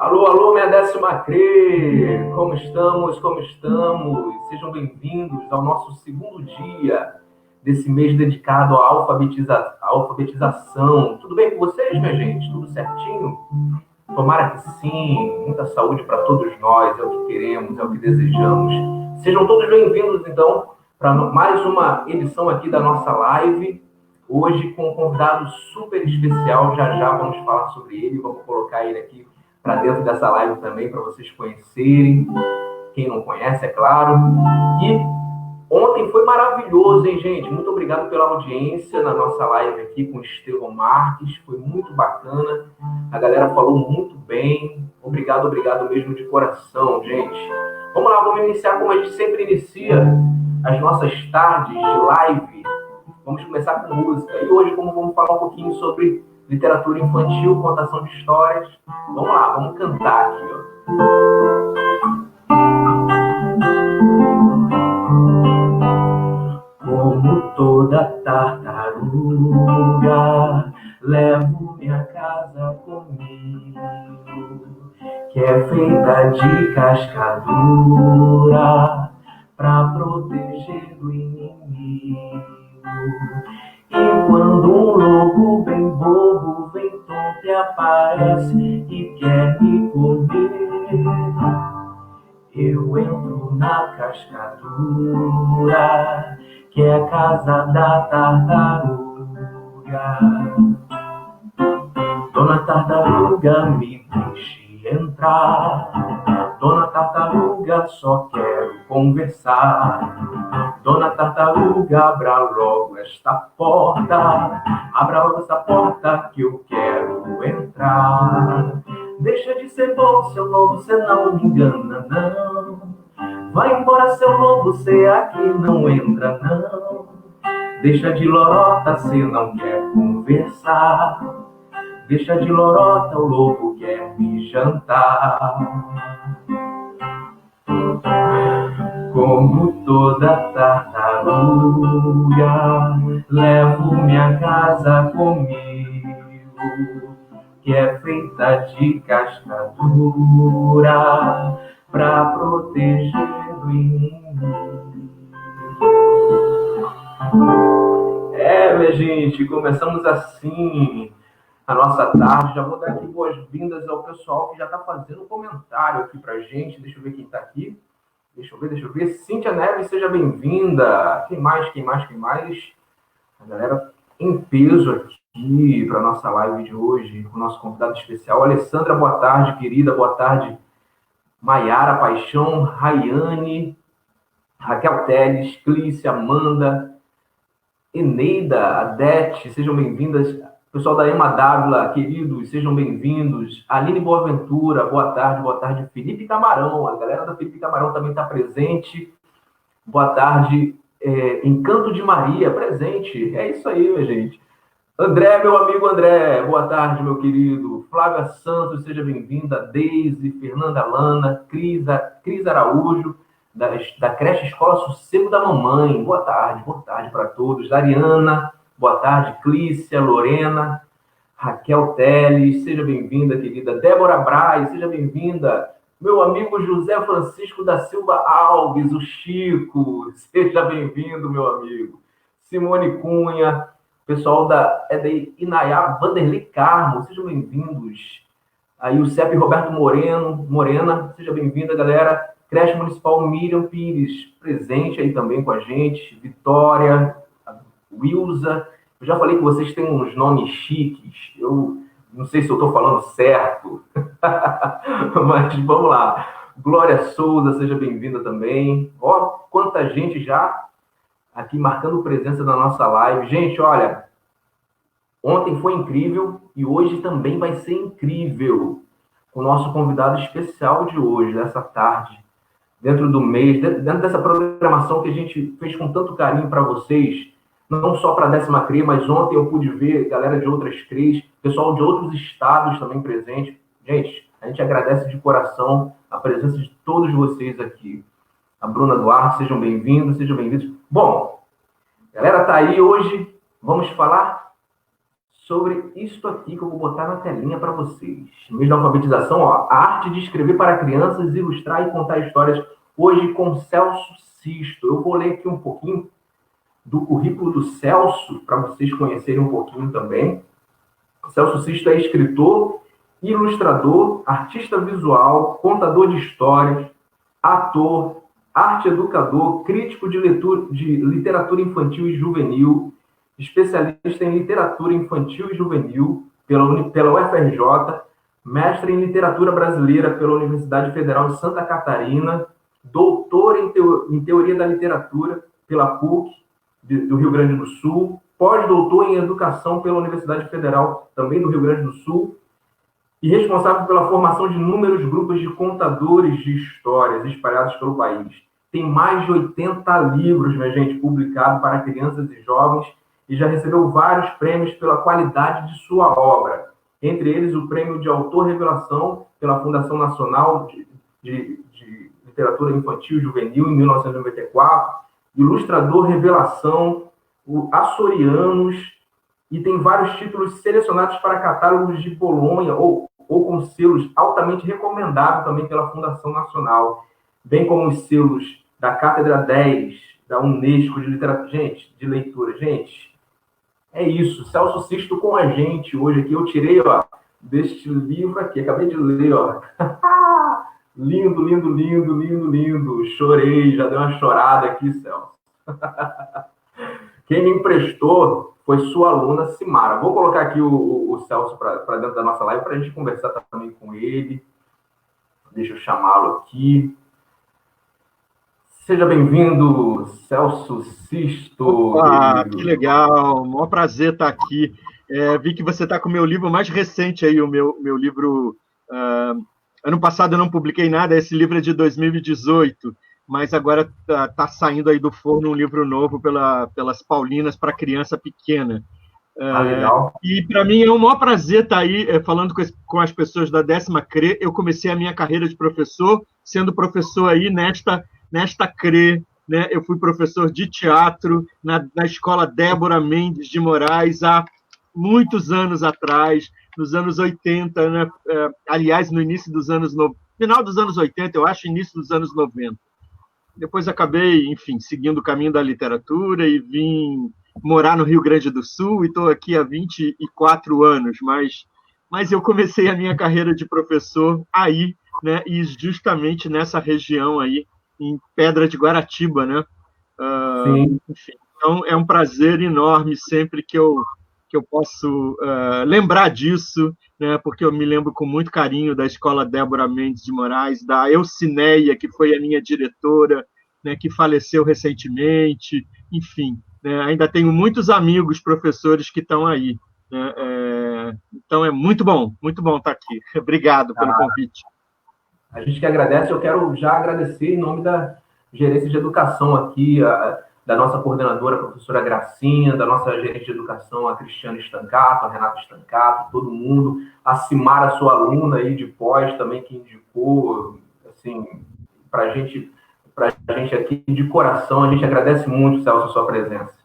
Alô, alô, minha décima CRE! Como estamos? Como estamos? Sejam bem-vindos ao nosso segundo dia desse mês dedicado à alfabetização. Tudo bem com vocês, minha gente? Tudo certinho? Tomara que sim. Muita saúde para todos nós, é o que queremos, é o que desejamos. Sejam todos bem-vindos, então, para mais uma edição aqui da nossa live. Hoje com um convidado super especial, já vamos falar sobre ele, vamos colocar ele aqui para dentro dessa live também, para vocês conhecerem, quem não conhece, é claro. E ontem foi maravilhoso, hein, gente? Muito obrigado pela audiência na nossa live aqui com o Estevão Marques, foi muito bacana, a galera falou muito bem, obrigado mesmo de coração, gente. Vamos lá, vamos iniciar como a gente sempre inicia as nossas tardes de live. Vamos começar com música. E hoje, como vamos falar um pouquinho sobre literatura infantil, contação de histórias. Vamos lá, vamos cantar aqui, ó. Como toda tartaruga, levo minha casa comigo, que é feita de casca dura, pra proteger do inimigo. E quando um lobo bem bobo vem tonto e aparece e quer me comer, eu entro na cascadura, que é a casa da tartaruga. Dona Tartaruga me deixe entrar, Dona Tartaruga só quero conversar. Dona Tartaruga, abra logo esta porta, abra logo essa porta que eu quero entrar. Deixa de ser bobo, seu lobo, cê não me engana, não. Vai embora, seu lobo, cê aqui não entra, não. Deixa de lorota, cê não quer conversar. Deixa de lorota, o lobo quer me jantar. Como toda tartaruga, levo minha casa comigo, que é feita de casca dura, pra proteger do inimigo. Minha gente, começamos assim a nossa tarde. Já vou dar aqui boas-vindas ao pessoal que já está fazendo um comentário aqui pra gente. Deixa eu ver quem está aqui. Deixa eu ver. Cíntia Neves, seja bem-vinda. Quem mais? A galera em peso aqui para a nossa live de hoje, com o nosso convidado especial. Alessandra, boa tarde, querida. Boa tarde. Maiara Paixão, Rayane, Raquel Teles, Clícia, Amanda, Eneida, Adete, sejam bem-vindas. Pessoal da Ema Dávila, queridos, sejam bem-vindos. Aline Boaventura, boa tarde. Felipe Camarão, a galera da Felipe Camarão também está presente. Boa tarde. Encanto de Maria, presente. É isso aí, minha gente. André, meu amigo André, boa tarde, meu querido. Flávia Santos, seja bem-vinda. Deise, Fernanda Lana, Cris Araújo, da creche Escola Sossego da Mamãe. Boa tarde para todos. Ariana, boa tarde. Clícia, Lorena, Raquel Teles, seja bem-vinda, querida. Débora Braz, seja bem-vinda. Meu amigo José Francisco da Silva Alves, o Chico, seja bem-vindo, meu amigo. Simone Cunha, pessoal da Inaiá, Vanderlei Carmo, sejam bem-vindos. Aí o CEP Roberto Morena, seja bem-vinda, galera. Creche Municipal Miriam Pires, presente aí também com a gente. Vitória, Wilza. Eu já falei que vocês têm uns nomes chiques. Eu não sei se eu estou falando certo, mas vamos lá. Glória Souza, seja bem-vinda também. Ó, quanta gente já aqui marcando presença na nossa live. Gente, olha, ontem foi incrível e hoje também vai ser incrível. O nosso convidado especial de hoje, dessa tarde, dentro do mês, dentro dessa programação que a gente fez com tanto carinho para vocês, não só para a 10ª CRE, mas ontem eu pude ver galera de outras CREs, pessoal de outros estados também presente. Gente, a gente agradece de coração a presença de todos vocês aqui. A Bruna Duarte, sejam bem-vindos, sejam bem-vindos. Bom, galera, tá aí hoje, vamos falar sobre isso aqui que eu vou botar na telinha para vocês. No mês da alfabetização, ó, a arte de escrever para crianças, ilustrar e contar histórias, hoje com Celso Sisto. Eu vou ler aqui um pouquinho do currículo do Celso, para vocês conhecerem um pouquinho também. Celso Sisto é escritor, ilustrador, artista visual, contador de histórias, ator, arte educador, crítico de literatura infantil e juvenil, especialista em literatura infantil e juvenil pela UFRJ, mestre em literatura brasileira pela Universidade Federal de Santa Catarina, doutor em teoria da literatura pela PUC do Rio Grande do Sul, pós-doutor em educação pela Universidade Federal também do Rio Grande do Sul, e responsável pela formação de inúmeros grupos de contadores de histórias espalhados pelo país. Tem mais de 80 livros, minha gente, publicados para crianças e jovens, e já recebeu vários prêmios pela qualidade de sua obra. Entre eles, o Prêmio de Autor Revelação pela Fundação Nacional de Literatura Infantil e Juvenil, em 1994, Ilustrador Revelação, o Açorianos, e tem vários títulos selecionados para catálogos de Bolonha, ou com selos altamente recomendados também pela Fundação Nacional, bem como os selos da Cátedra 10, da Unesco de literatura. Gente, de leitura. Gente, é isso. Celso Sisto com a gente hoje aqui. Eu tirei, ó, deste livro aqui. Acabei de ler, ó. Lindo, lindo, lindo, lindo, lindo. Chorei, já dei uma chorada aqui, Celso. Quem me emprestou foi sua aluna, Simara. Vou colocar aqui o Celso para dentro da nossa live para a gente conversar também com ele. Deixa eu chamá-lo aqui. Seja bem-vindo, Celso Sisto. Opa, que legal, maior prazer estar aqui. Vi que você está com o meu livro mais recente aí, o meu livro... ano passado eu não publiquei nada, esse livro é de 2018, mas agora está saindo aí do forno um livro novo pelas Paulinas para criança pequena. Legal. E para mim é um maior prazer estar aí falando com as pessoas da 10ª CRE. Eu comecei a minha carreira de professor, sendo professor aí nesta CRE, né? Eu fui professor de teatro na escola Débora Mendes de Moraes há muitos anos atrás, nos anos 80, né? Aliás, no início dos anos... Final dos anos 80, eu acho, início dos anos 90. Depois acabei, enfim, seguindo o caminho da literatura e vim morar no Rio Grande do Sul e estou aqui há 24 anos, mas eu comecei a minha carreira de professor aí, né? E justamente nessa região aí, em Pedra de Guaratiba, né? Enfim, então é um prazer enorme sempre que eu posso lembrar disso, né? Porque eu me lembro com muito carinho da Escola Débora Mendes de Moraes, da Eucineia, que foi a minha diretora, né? Que faleceu recentemente, enfim, né? Ainda tenho muitos amigos professores que estão aí, né? Então é muito bom estar aqui. Obrigado pelo convite. A gente que agradece. Eu quero já agradecer em nome da Gerência de Educação aqui, da nossa coordenadora, a professora Gracinha, da nossa gerente de educação, a Cristiane Stancato, a Renata Stancato, todo mundo, a Simara, sua aluna aí de pós também, que indicou, assim, para a gente aqui de coração. A gente agradece muito, Celso, a sua presença.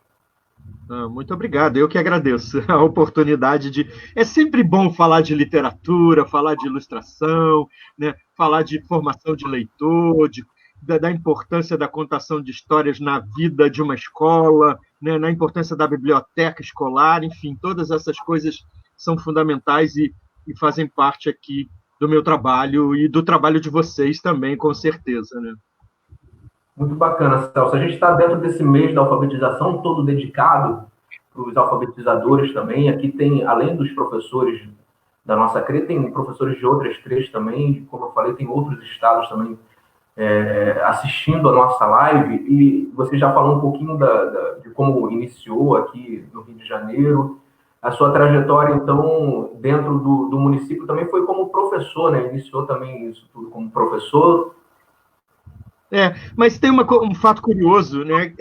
Muito obrigado, eu que agradeço a oportunidade de... É sempre bom falar de literatura, falar de ilustração, né? Falar de formação de leitor, da importância da contação de histórias na vida de uma escola, né? Na importância da biblioteca escolar, enfim, todas essas coisas são fundamentais e fazem parte aqui do meu trabalho e do trabalho de vocês também, com certeza, né? Muito bacana, Celso. A gente está dentro desse mês da alfabetização, todo dedicado para os alfabetizadores também. Aqui tem, além dos professores da nossa CRE, tem professores de outras CREs também, como eu falei, tem outros estados também assistindo a nossa live, e você já falou um pouquinho de como iniciou aqui no Rio de Janeiro. A sua trajetória, então, dentro do município também foi como professor, né? Iniciou também isso tudo como professor. Mas tem um fato curioso, né?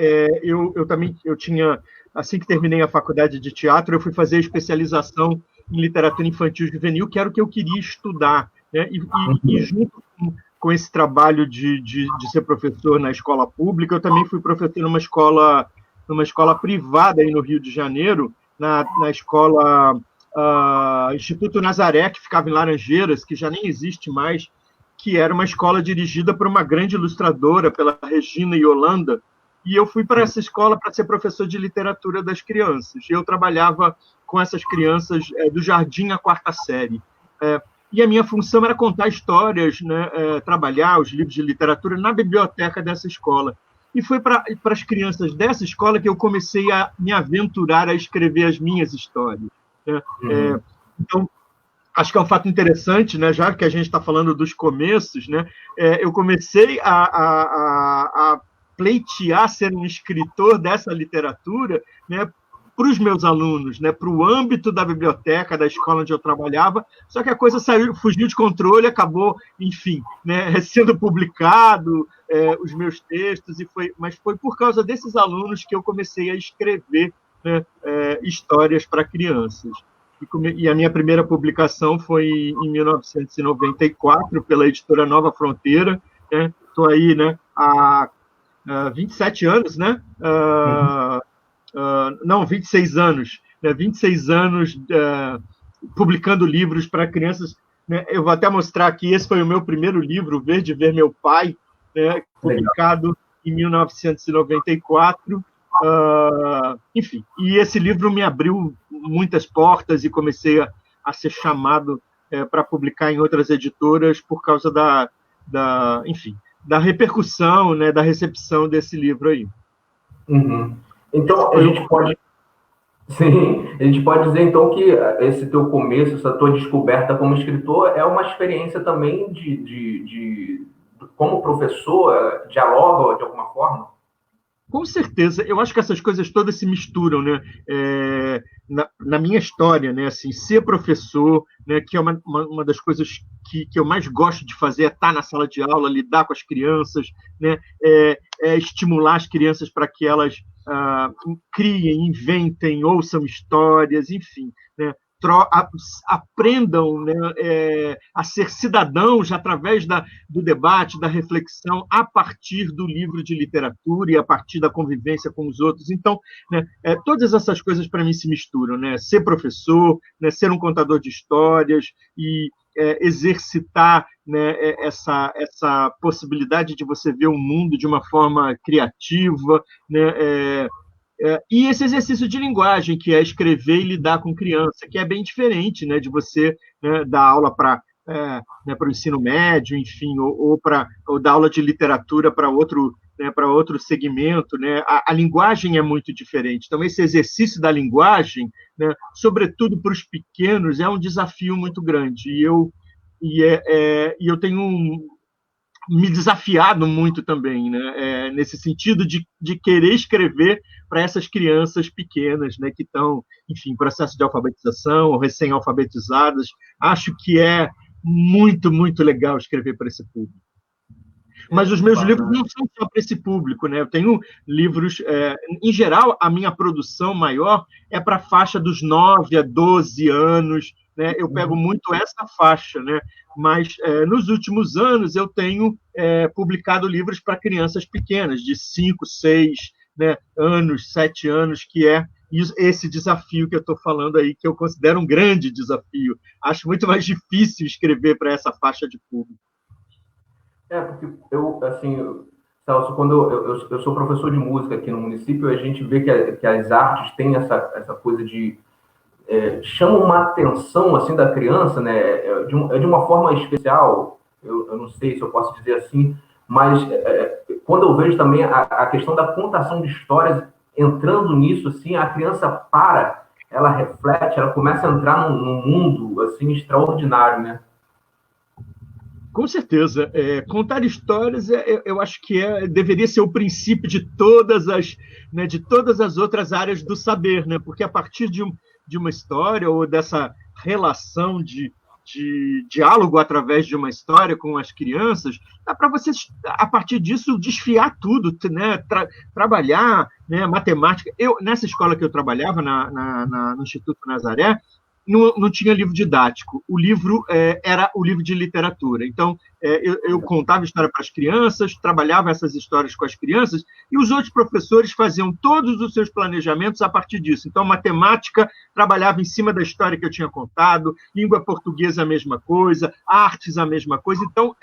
Eu tinha, assim que terminei a faculdade de teatro, eu fui fazer especialização em literatura infantil e juvenil, que era o que eu queria estudar, né? E junto com esse trabalho de ser professor na escola pública, eu também fui professor numa escola privada aí no Rio de Janeiro, na escola Instituto Nazaré, que ficava em Laranjeiras, que já nem existe mais, que era uma escola dirigida por uma grande ilustradora, pela Regina Yolanda, e eu fui para essa escola para ser professor de literatura das crianças. Eu trabalhava com essas crianças do jardim à quarta série. E a minha função era contar histórias, né, trabalhar os livros de literatura na biblioteca dessa escola. E foi para as crianças dessa escola que eu comecei a me aventurar a escrever as minhas histórias. Né? Então, acho que é um fato interessante, né? Já que a gente está falando dos começos, né? Eu comecei a pleitear ser um escritor dessa literatura, né? Para os meus alunos, né? Para o âmbito da biblioteca, da escola onde eu trabalhava, só que a coisa fugiu de controle, acabou, enfim, né? Sendo publicado os meus textos, mas foi por causa desses alunos que eu comecei a escrever, né? Histórias para crianças. E a minha primeira publicação foi em 1994, pela editora Nova Fronteira. Estou aí, né, há 27 anos, né? Não, 26 anos. 26 anos publicando livros para crianças. Né? Eu vou até mostrar aqui, esse foi o meu primeiro livro, Ver de Ver Meu Pai, né, publicado em 1994. Enfim, e esse livro me abriu muitas portas e comecei a ser chamado para publicar em outras editoras por causa enfim, da repercussão, né, da recepção desse livro aí. Então, a gente pode dizer então que esse teu começo, essa tua descoberta como escritor é uma experiência também de como professor, dialoga de alguma forma? Com certeza, eu acho que essas coisas todas se misturam, né? Na minha história, né? Assim, ser professor, né? Que é uma das coisas que eu mais gosto de fazer, é estar na sala de aula, lidar com as crianças, né? Estimular as crianças para que elas criem, inventem, ouçam histórias, enfim, né? Aprendam, né, a ser cidadãos através do debate, da reflexão, a partir do livro de literatura e a partir da convivência com os outros. Então, né, todas essas coisas para mim se misturam, né? Ser professor, né, ser um contador de histórias e exercitar, né, essa possibilidade de você ver o mundo de uma forma criativa, né, e esse exercício de linguagem, que é escrever e lidar com criança, que é bem diferente, né, de você, né, dar aula para o ensino médio, enfim, ou dar aula de literatura para outro segmento, né? A linguagem é muito diferente. Então, esse exercício da linguagem, né, sobretudo para os pequenos, é um desafio muito grande. E eu tenho me desafiado muito também, né? Nesse sentido de querer escrever para essas crianças pequenas, né, que estão, enfim, em processo de alfabetização ou recém-alfabetizadas. Acho que é muito, muito legal escrever para esse público. Mas os meus livros não são só para esse público, né? Eu tenho livros, em geral, a minha produção maior é para a faixa dos 9 a 12 anos, né? Eu pego muito essa faixa, né? Mas nos últimos anos eu tenho publicado livros para crianças pequenas, de 5, 6, né, anos, 7 anos, que é esse desafio que eu estou falando aí, que eu considero um grande desafio. Acho muito mais difícil escrever para essa faixa de público. Porque Celso, quando eu sou professor de música aqui no município, a gente vê que as artes têm essa coisa de chama uma atenção assim da criança, né? De uma forma especial. Eu não sei se eu posso dizer assim, mas quando eu vejo também a questão da contação de histórias entrando nisso, assim, a criança para, ela reflete, ela começa a entrar num mundo assim extraordinário, né? Com certeza. Contar histórias, eu acho que deveria ser o princípio de todas as, né, de todas as outras áreas do saber, né? Porque a partir de uma história ou dessa relação de diálogo através de uma história com as crianças, dá para você, a partir disso, desfiar tudo, né? Trabalhar, né, matemática. Nessa escola que eu trabalhava, no Instituto Nazaré, não tinha livro didático. O livro era o livro de literatura. Então, eu contava história para as crianças, trabalhava essas histórias com as crianças, e os outros professores faziam todos os seus planejamentos a partir disso. Então, matemática trabalhava em cima da história que eu tinha contado, língua portuguesa a mesma coisa, artes a mesma coisa. Então,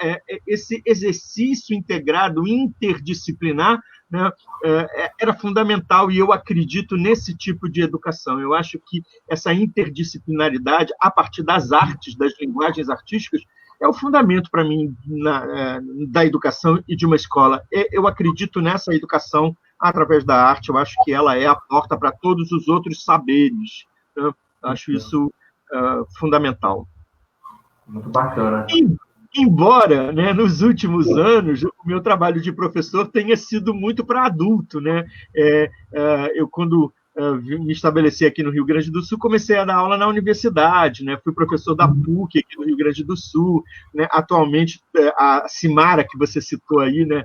esse exercício integrado, interdisciplinar, né, era fundamental, e eu acredito nesse tipo de educação. Eu acho que essa interdisciplinaridade, a partir das artes, das linguagens artísticas, é o fundamento para mim da educação e de uma escola. Eu acredito nessa educação através da arte. Eu acho que ela é a porta para todos os outros saberes. Eu acho isso fundamental. Muito bacana. Embora, né, nos últimos anos, o meu trabalho de professor tenha sido muito para adulto, né? Eu, quando me estabeleci aqui no Rio Grande do Sul, comecei a dar aula na universidade, né? Fui professor da PUC aqui no Rio Grande do Sul, né? Atualmente, a Simara, que você citou aí, né?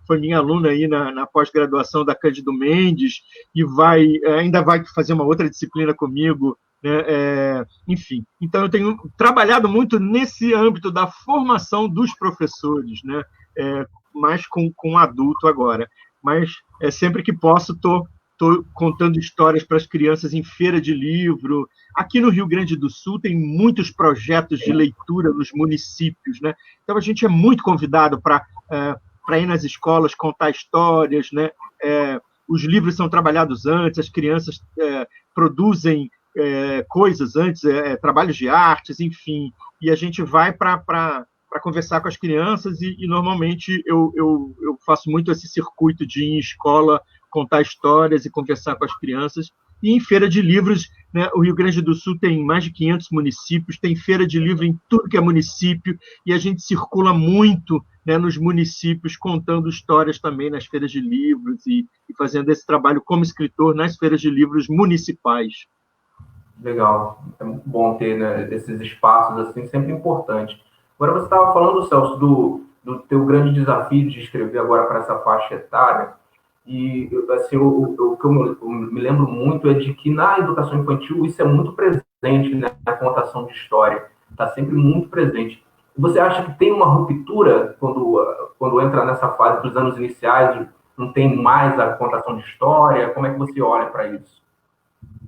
Foi minha aluna aí na pós-graduação da Cândido Mendes, e ainda vai fazer uma outra disciplina comigo, né? Enfim, então eu tenho trabalhado muito nesse âmbito da formação dos professores, né? Mais com adulto agora, mas sempre que posso estou contando histórias para as crianças em feira de livro. Aqui no Rio Grande do Sul tem muitos projetos de leitura nos municípios, né? Então a gente é muito convidado para ir nas escolas contar histórias, né? Os livros são trabalhados antes, as crianças produzem coisas antes, trabalhos de artes, enfim, e a gente vai para conversar com as crianças, e normalmente eu faço muito esse circuito de ir em escola, contar histórias e conversar com as crianças. E em feira de livros, né, o Rio Grande do Sul tem mais de 500 municípios, tem feira de livro em tudo que é município, e a gente circula muito, né, nos municípios, contando histórias também nas feiras de livros e fazendo esse trabalho como escritor nas feiras de livros municipais. Legal, é muito bom ter, né, esses espaços assim, sempre importante. Agora você estava falando, Celso, do teu grande desafio de escrever agora para essa faixa etária, e assim, o que eu me lembro muito é de que na educação infantil isso é muito presente, né, na contação de história, está sempre muito presente. Você acha que tem uma ruptura quando entra nessa fase dos anos iniciais, não tem mais a contação de história? Como é que você olha para isso?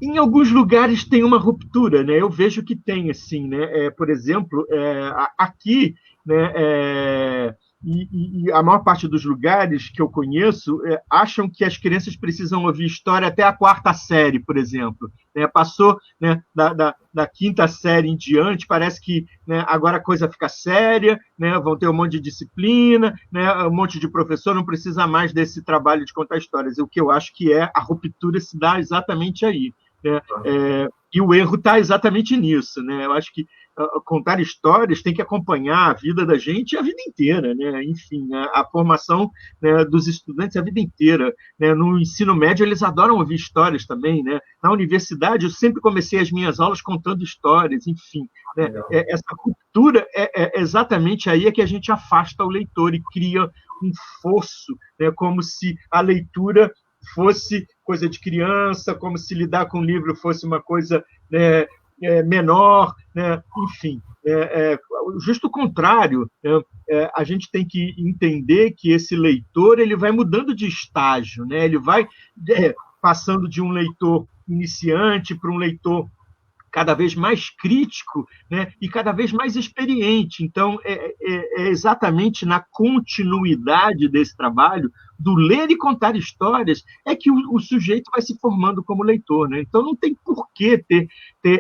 Em alguns lugares tem uma ruptura, né? Eu vejo que tem, assim, né? Por exemplo, aqui, né? E a maior parte dos lugares que eu conheço acham que as crianças precisam ouvir história até a 4ª série, por exemplo. Né? Passou, né, da 5ª série em diante, parece que, né, agora a coisa fica séria, né, vão ter um monte de disciplina, né, um monte de professor, não precisa mais desse trabalho de contar histórias. O que eu acho que a ruptura se dá exatamente aí. Né? E o erro está exatamente nisso. Né? Eu acho que contar histórias tem que acompanhar a vida da gente a vida inteira, né? Enfim, a formação, né, dos estudantes a vida inteira. Né? No ensino médio, eles adoram ouvir histórias também. Né? Na universidade, eu sempre comecei as minhas aulas contando histórias, enfim. Né? Essa cultura é exatamente aí que a gente afasta o leitor e cria um fosso, né? Como se a leitura fosse coisa de criança, como se lidar com o livro fosse uma coisa, né, menor, né? Enfim, justo o contrário. Né? A gente tem que entender que esse leitor ele vai mudando de estágio, né? Ele vai passando de um leitor iniciante para um leitor cada vez mais crítico, né, e cada vez mais experiente. Então, é exatamente na continuidade desse trabalho, do ler e contar histórias é que o sujeito vai se formando como leitor, né? Então não tem por que ter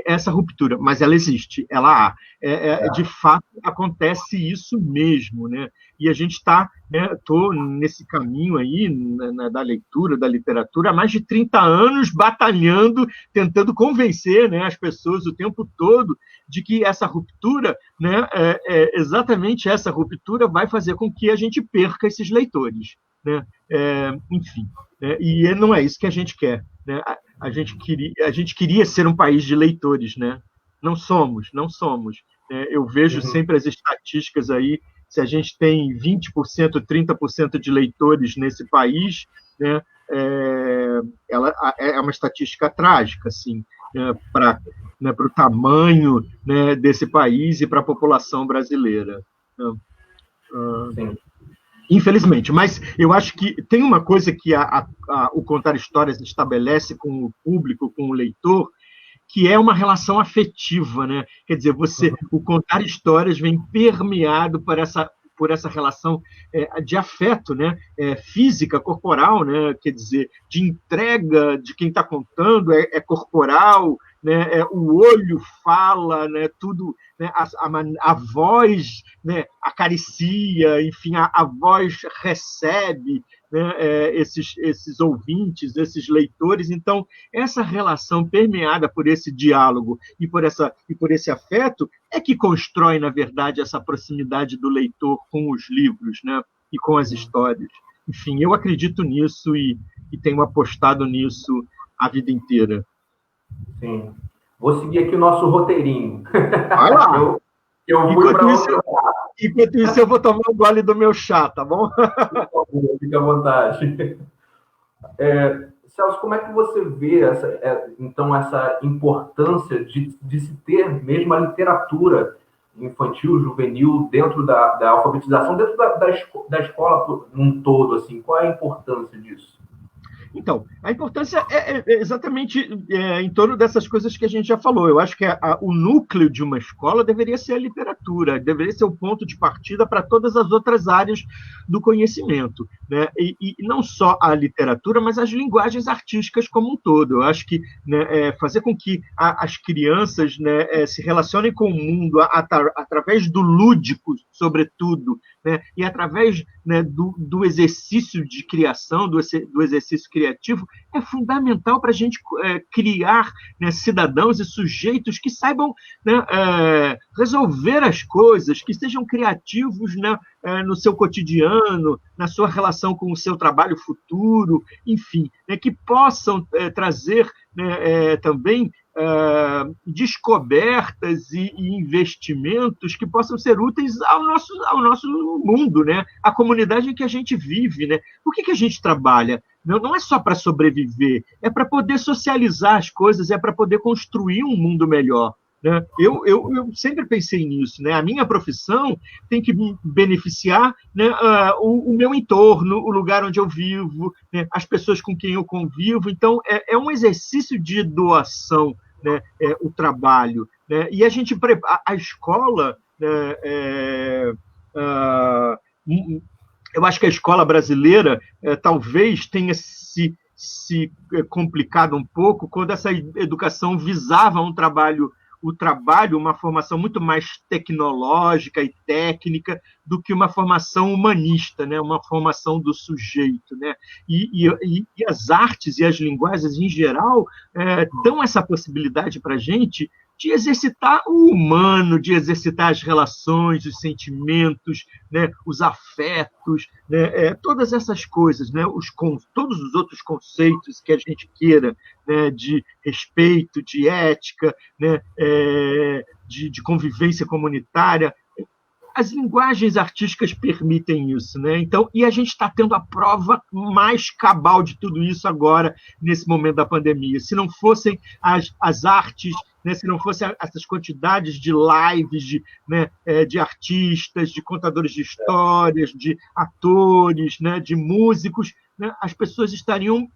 essa ruptura, mas ela existe, ela há. De fato, acontece isso mesmo, né? E a gente está, né, tô nesse caminho aí, da leitura, da literatura, há mais de 30 anos batalhando, tentando convencer, né, as pessoas o tempo todo de que essa ruptura, né, exatamente essa ruptura vai fazer com que a gente perca esses leitores, né? Enfim, né? E não é isso que a gente quer, né? A gente queria ser um país de leitores, né? Não somos. Eu vejo sempre as estatísticas aí, se a gente tem 20%, 30% de leitores nesse país, né, ela é uma estatística trágica, assim, né, para o tamanho, né, desse país e para a população brasileira. Infelizmente, mas eu acho que tem uma coisa que o contar histórias estabelece com o público, com o leitor, que é uma relação afetiva, né? Quer dizer, o contar histórias vem permeado por essa relação de afeto, né? Física, corporal, né? Quer dizer, de entrega de quem está contando, é corporal, né? O olho fala, né? Tudo, né? A voz, né? Acaricia, enfim, a voz recebe, né? Esses ouvintes, esses leitores. Então, essa relação permeada por esse diálogo e por esse afeto é que constrói, na verdade, essa proximidade do leitor com os livros, né? E com as histórias. Enfim, eu acredito nisso e tenho apostado nisso a vida inteira. Sim. Vou seguir aqui o nosso roteirinho. Vai lá. Eu fui para outro. Enquanto isso, eu vou tomar um gole do meu chá, tá bom? Fica à vontade. Celso, como é que você vê então essa importância de se ter mesmo a literatura infantil, juvenil, dentro da alfabetização, dentro da escola num todo, assim? Qual é a importância disso? Então, a importância é exatamente em torno dessas coisas que a gente já falou. Eu acho que o núcleo de uma escola deveria ser a literatura, deveria ser o ponto de partida para todas as outras áreas do conhecimento, né? E não só a literatura, mas as linguagens artísticas como um todo. Eu acho que, né, fazer com que as crianças, né, se relacionem com o mundo através do lúdico, sobretudo, né, e através, né, do exercício de criação, do exercício criativo, é fundamental para a gente criar, né, cidadãos e sujeitos que saibam, né, resolver as coisas, que sejam criativos, né, no seu cotidiano, na sua relação com o seu trabalho futuro, enfim, né, que possam trazer, né, também descobertas e investimentos que possam ser úteis ao nosso mundo, né? À comunidade em que a gente vive, né? Por que a gente trabalha? Não é só para sobreviver, é para poder socializar as coisas, é para poder construir um mundo melhor. Né? Eu sempre pensei nisso, né? A minha profissão tem que beneficiar, né, o meu entorno, o lugar onde eu vivo, né, as pessoas com quem eu convivo. Então, é um exercício de doação, né, o trabalho, né? E a escola, né, eu acho que a escola brasileira talvez tenha se complicado um pouco quando essa educação visava o trabalho, uma formação muito mais tecnológica e técnica do que uma formação humanista, né? Uma formação do sujeito, né? E as artes e as linguagens, em geral, dão essa possibilidade para a gente de exercitar o humano, de exercitar as relações, os sentimentos, né, os afetos, né, todas essas coisas, né, todos os outros conceitos que a gente queira, né, de respeito, de ética, né, de convivência comunitária. As linguagens artísticas permitem isso, né? Então, e a gente está tendo a prova mais cabal de tudo isso agora, nesse momento da pandemia. Se não fossem as artes, né, se não fossem essas quantidades de lives de artistas, de contadores de histórias, de atores, né, de músicos, né, as pessoas estariam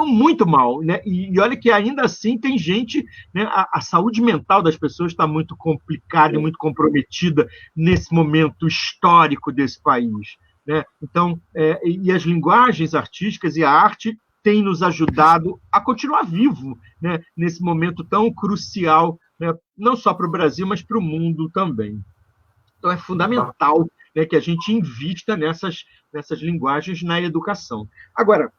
muito mal, né? E olha que ainda assim tem gente, né? A saúde mental das pessoas está muito complicada e muito comprometida nesse momento histórico desse país. né? Então, e as linguagens artísticas e a arte têm nos ajudado a continuar vivo, né, nesse momento tão crucial, né, não só para o Brasil, mas para o mundo também. Então, é fundamental, né, que a gente invista nessas linguagens na educação. Agora,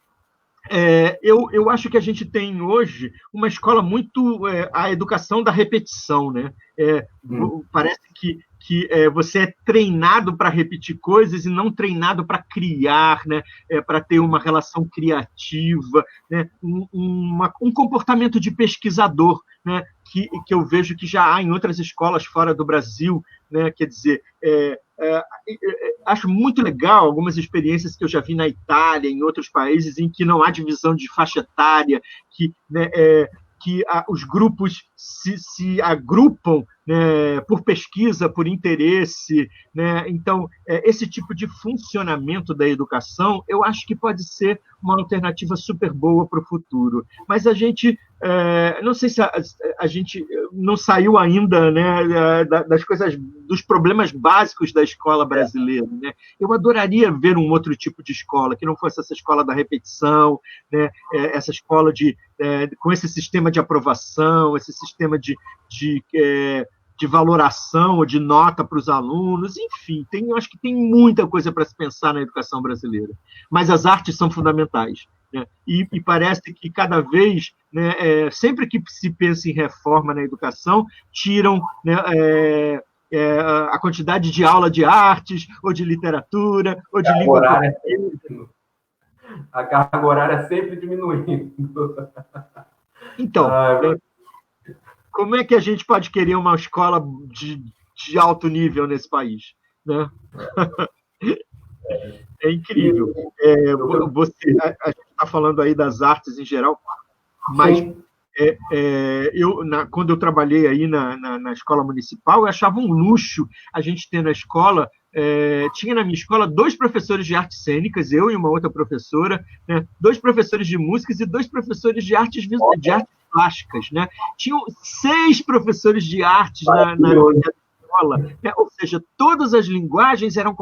eu acho que a gente tem hoje uma escola muito a educação da repetição, né? Parece que você é treinado para repetir coisas e não treinado para criar, né? Para ter uma relação criativa, né? Um comportamento de pesquisador, né? Que eu vejo que já há em outras escolas fora do Brasil, né? Quer dizer, acho muito legal algumas experiências que eu já vi na Itália, em outros países, em que não há divisão de faixa etária, que os grupos se agrupam, né, por pesquisa, por interesse, né? Então, esse tipo de funcionamento da educação, eu acho que pode ser uma alternativa super boa para o futuro. Mas a gente, não sei se a gente não saiu ainda, né, das coisas, dos problemas básicos da escola brasileira, né? Eu adoraria ver um outro tipo de escola, que não fosse essa escola da repetição, né, essa escola com esse sistema de aprovação, esse sistema de valoração ou de nota para os alunos, enfim, acho que tem muita coisa para se pensar na educação brasileira. Mas as artes são fundamentais, né? E parece que cada vez, né, sempre que se pensa em reforma na educação, tiram, né, a quantidade de aula de artes, ou de literatura, ou de língua portuguesa. A carga horária sempre diminuindo. Então, como é que a gente pode querer uma escola de alto nível nesse país, né? É incrível. A gente está falando aí das artes em geral, mas quando eu trabalhei aí na escola municipal, eu achava um luxo a gente ter na escola. Tinha na minha escola 2 professores de artes cênicas, eu e uma outra professora, né? 2 professores de músicas e 2 professores de artes plásticas, né? Tinham 6 professores de artes na escola, né? Ou seja, todas as linguagens eram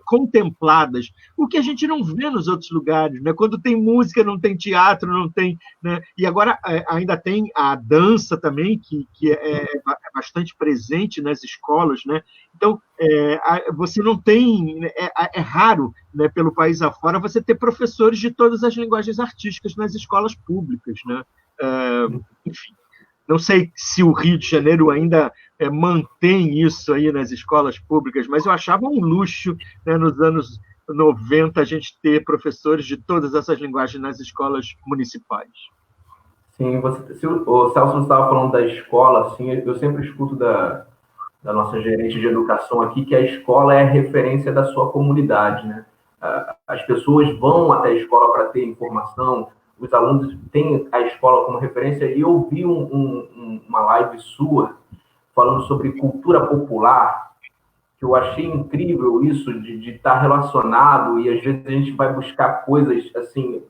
contempladas, o que a gente não vê nos outros lugares, né? Quando tem música, não tem teatro, não tem, né? E agora ainda tem a dança também, que é bastante presente nas escolas, né? Então, você não tem, é raro, né, pelo país afora, você ter professores de todas as linguagens artísticas nas escolas públicas, né? Enfim, não sei se o Rio de Janeiro ainda mantém isso aí nas escolas públicas, mas eu achava um luxo, né, nos anos 90 a gente ter professores de todas essas linguagens nas escolas municipais. Sim, o Celso estava falando da escola, assim, eu sempre escuto da nossa gerente de educação aqui, que a escola é a referência da sua comunidade, né? As pessoas vão até a escola para ter informação, os alunos têm a escola como referência, e eu vi uma live sua falando sobre cultura popular, que eu achei incrível isso, de estar relacionado, e às vezes a gente vai buscar coisas, assim,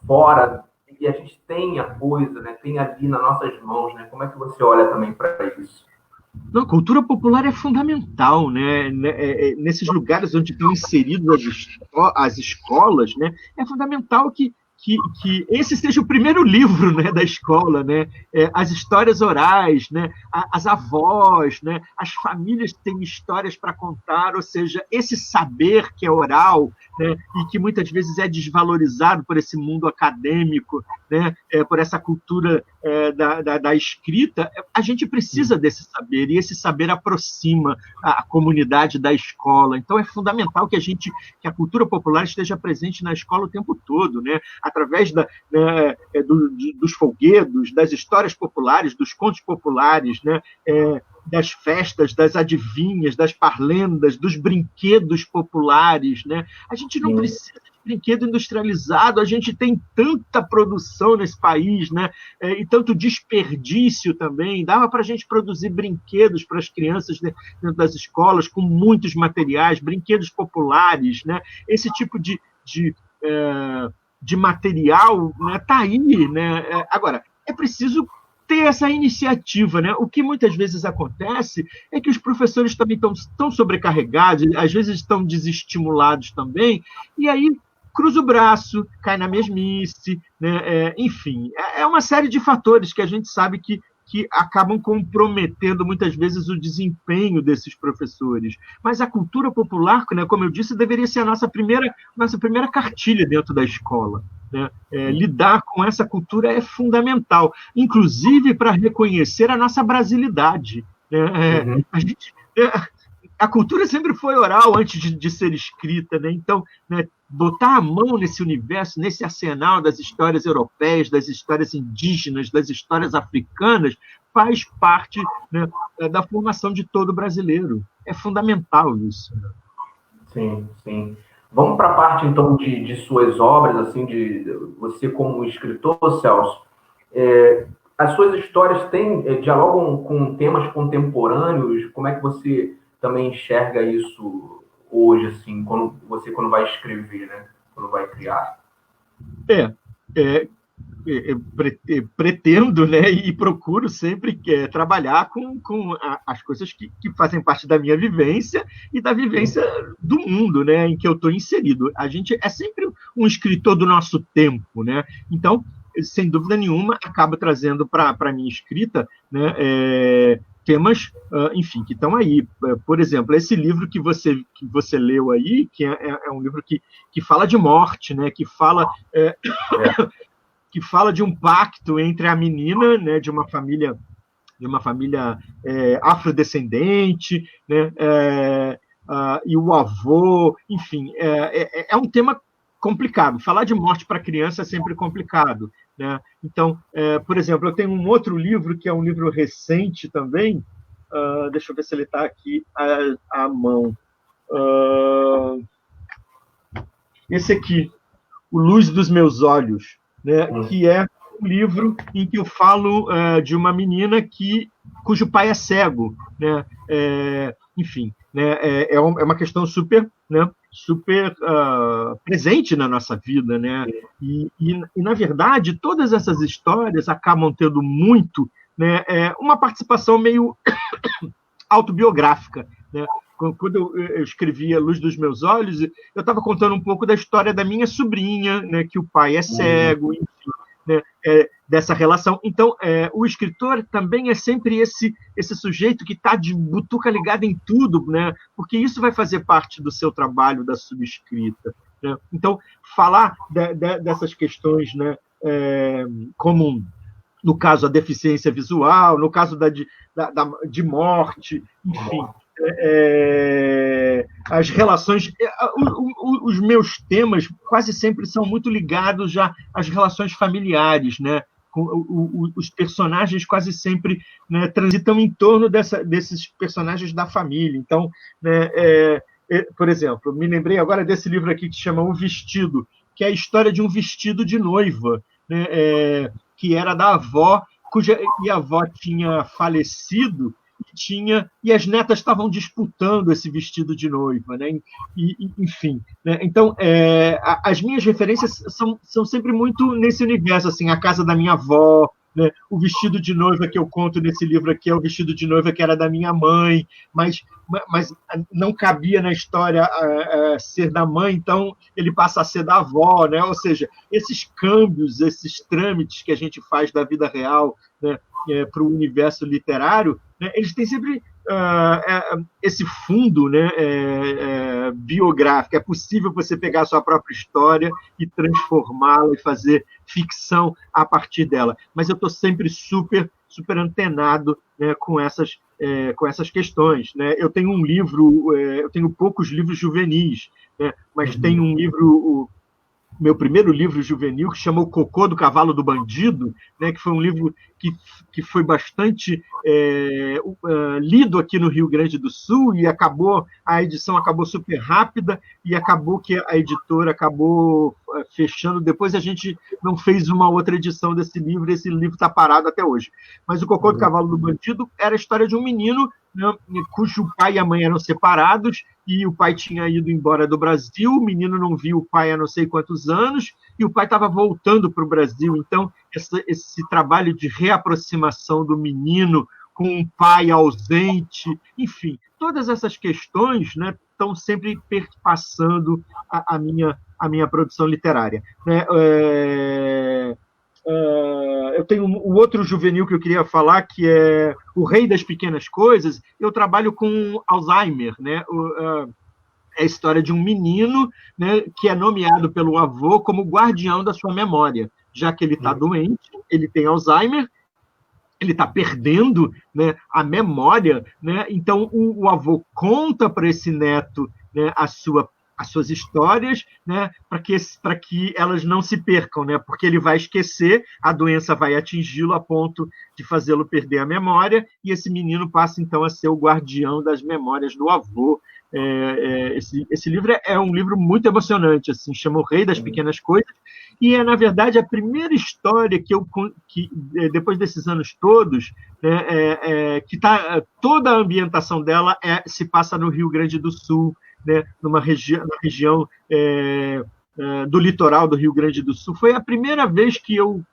fora, e a gente tem a coisa, né? Tem ali nas nossas mãos, né? Como é que você olha também para isso? Não, cultura popular é fundamental, né? Nesses lugares onde estão inseridas as escolas, né? É fundamental que esse seja o primeiro livro, né, da escola, né? As histórias orais, né? As avós, né? As famílias têm histórias para contar, ou seja, esse saber que é oral, né? E que muitas vezes é desvalorizado por esse mundo acadêmico, né? Por essa cultura da escrita, a gente precisa desse saber, e esse saber aproxima a comunidade da escola. Então, é fundamental que a cultura popular esteja presente na escola o tempo todo, né? Através dos folguedos, das histórias populares, dos contos populares, né? Das festas, das adivinhas, das parlendas, dos brinquedos populares, né? A gente não precisa de brinquedo industrializado, a gente tem tanta produção nesse país, né? E tanto desperdício também. Dava para a gente produzir brinquedos para as crianças dentro das escolas, com muitos materiais, brinquedos populares, né? Esse tipo de material, né, tá aí, né? Agora, é preciso ter essa iniciativa, né? O que muitas vezes acontece é que os professores também estão sobrecarregados, às vezes estão desestimulados também, e aí cruza o braço, cai na mesmice, né? Enfim, é uma série de fatores que a gente sabe que acabam comprometendo muitas vezes o desempenho desses professores. Mas a cultura popular, né, como eu disse, deveria ser a nossa primeira cartilha dentro da escola. Né? Lidar com essa cultura é fundamental, inclusive para reconhecer a nossa brasilidade. Né? Uhum. A cultura sempre foi oral antes de ser escrita, né? Então, né, botar a mão nesse universo, nesse arsenal das histórias europeias, das histórias indígenas, das histórias africanas, faz parte, né, da formação de todo brasileiro. É fundamental isso. Sim, sim. Vamos para a parte, então, de suas obras, assim, de você como escritor, Celso. As suas histórias dialogam com temas contemporâneos? Como é que você também enxerga isso hoje, assim, quando vai escrever, né? Quando vai criar? Pretendo, né, e procuro sempre trabalhar com as coisas que fazem parte da minha vivência e da vivência do mundo, né, em que eu estou inserido. A gente é sempre um escritor do nosso tempo, né? Então, sem dúvida nenhuma, acaba trazendo para a minha escrita, né, temas, enfim, que estão aí. Por exemplo, esse livro que você leu aí, que é um livro que fala de morte, né, que fala de um pacto entre a menina, né, de uma família afrodescendente, né, e o avô, enfim, é um tema complicado. Falar de morte para criança é sempre complicado, né? Então, por exemplo, eu tenho um outro livro que é um livro recente também. Deixa eu ver se ele está aqui à mão. Esse aqui, O Luz dos Meus Olhos, né, que é um livro em que eu falo de uma menina cujo pai é cego, né? Enfim, né, é uma questão super, né, super presente na nossa vida, né? E, na verdade, todas essas histórias acabam tendo muito, né, uma participação meio autobiográfica, né? Quando eu escrevi A Luz dos Meus Olhos, eu estava contando um pouco da história da minha sobrinha, né, que o pai é cego, enfim, né, dessa relação. Então, o escritor também é sempre esse sujeito que está de butuca ligada em tudo, né, porque isso vai fazer parte do seu trabalho, da sua escrita. Né? Então, falar dessas questões, né, como no caso a deficiência visual, no caso de morte, enfim, as relações, os meus temas quase sempre são muito ligados já às relações familiares, né? Os personagens quase sempre, né, transitam em torno desses personagens da família. Então, né, por exemplo, me lembrei agora desse livro aqui que se chama O Vestido, que é a história de um vestido de noiva, né, que era da avó, e a avó tinha falecido e as netas estavam disputando esse vestido de noiva, né? Enfim, né? Então, as minhas referências são sempre muito nesse universo, assim, a casa da minha avó, né? O vestido de noiva que eu conto nesse livro aqui é o vestido de noiva que era da minha mãe, mas não cabia na história ser da mãe, então ele passa a ser da avó, né? Ou seja, esses câmbios, esses trâmites que a gente faz da vida real, né, para o universo literário, né, eles têm sempre esse fundo, né, biográfico. É possível você pegar a sua própria história e transformá-la e fazer ficção a partir dela. Mas eu estou sempre super antenado, né, com essas questões. Né? Eu tenho um livro, eu tenho poucos livros juvenis, né, mas tenho um livro, meu primeiro livro juvenil, que chama O Cocô do Cavalo do Bandido, né, que foi um livro que foi bastante lido aqui no Rio Grande do Sul, e a edição acabou super rápida, e acabou que a editora acabou fechando. Depois a gente não fez uma outra edição desse livro, e esse livro está parado até hoje. Mas O Cocô do Cavalo do Bandido era a história de um menino, né, cujo pai e a mãe eram separados, e o pai tinha ido embora do Brasil, o menino não viu o pai há não sei quantos anos, e o pai estava voltando para o Brasil. Então, esse trabalho de reaproximação do menino com um pai ausente, enfim, todas essas questões, né, estão sempre perpassando a minha produção literária. Né? Eu tenho um outro juvenil que eu queria falar, que é O Rei das Pequenas Coisas. Eu trabalho com Alzheimer, né? É a história de um menino, né, que é nomeado pelo avô como guardião da sua memória, já que ele está doente, ele tem Alzheimer, ele está perdendo, né, a memória, né? Então o avô conta para esse neto, né, as suas histórias, né, para que elas não se percam, né, porque ele vai esquecer, a doença vai atingi-lo a ponto de fazê-lo perder a memória, e esse menino passa então a ser o guardião das memórias do avô. Esse livro é um livro muito emocionante, assim, chama O Rei das Pequenas Coisas, e é, na verdade, a primeira história que depois desses anos todos, né, que toda a ambientação dela se passa no Rio Grande do Sul, né, na região do litoral do Rio Grande do Sul. Foi a primeira vez que eu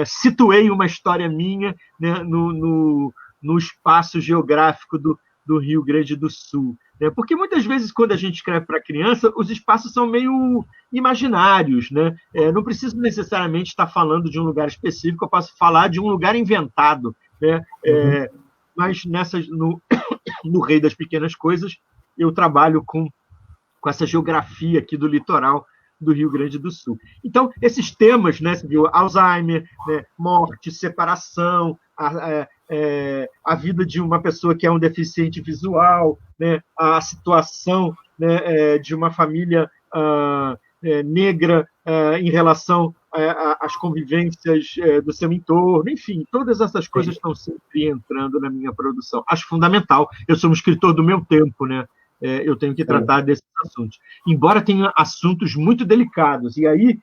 situei uma história minha, né, no espaço geográfico do Rio Grande do Sul. Porque muitas vezes, quando a gente escreve para criança, os espaços são meio imaginários, né? Não preciso necessariamente estar falando de um lugar específico, eu posso falar de um lugar inventado, né? Mas no Rei das Pequenas Coisas, eu trabalho com essa geografia aqui do litoral do Rio Grande do Sul. Então, esses temas, né, viu? Alzheimer, né, morte, separação, a vida de uma pessoa que é um deficiente visual, né, a situação, né, de uma família negra em relação às convivências do seu entorno, enfim, todas essas coisas estão sempre entrando na minha produção. Acho fundamental. Eu sou um escritor do meu tempo, né? Eu tenho que tratar desses assuntos. Embora tenha assuntos muito delicados, e aí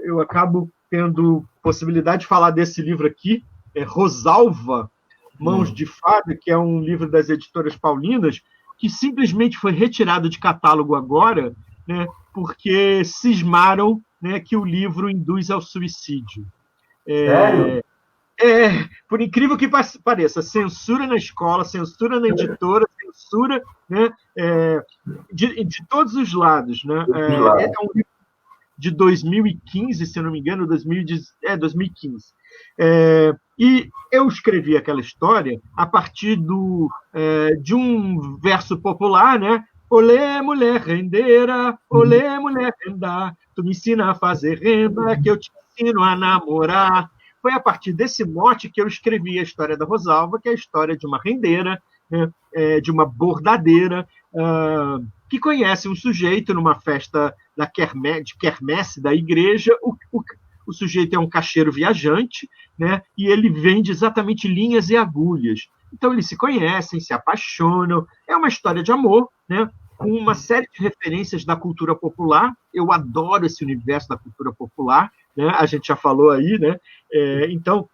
eu acabo tendo possibilidade de falar desse livro aqui, Rosalva, Mãos de Fada, que é um livro das editoras paulinas, que simplesmente foi retirado de catálogo agora, né, porque cismaram, né, que o livro induz ao suicídio. Sério? Por incrível que pareça, censura na escola, censura na editora, censura, né, de todos os lados. Né? É um livro de 2015, se eu não me engano, 2015. E eu escrevi aquela história a partir de um verso popular, né? Olê, mulher rendeira, olê, mulher renda, tu me ensina a fazer renda, que eu te ensino a namorar. Foi a partir desse mote que eu escrevi a história da Rosalva, que é a história de uma rendeira, né, de uma bordadeira, que conhece um sujeito numa festa de quermesse da igreja. O sujeito é um caixeiro viajante, né, e ele vende exatamente linhas e agulhas. Então, eles se conhecem, se apaixonam. É uma história de amor, né, com uma série de referências da cultura popular. Eu adoro esse universo da cultura popular, né? A gente já falou aí, né? Então,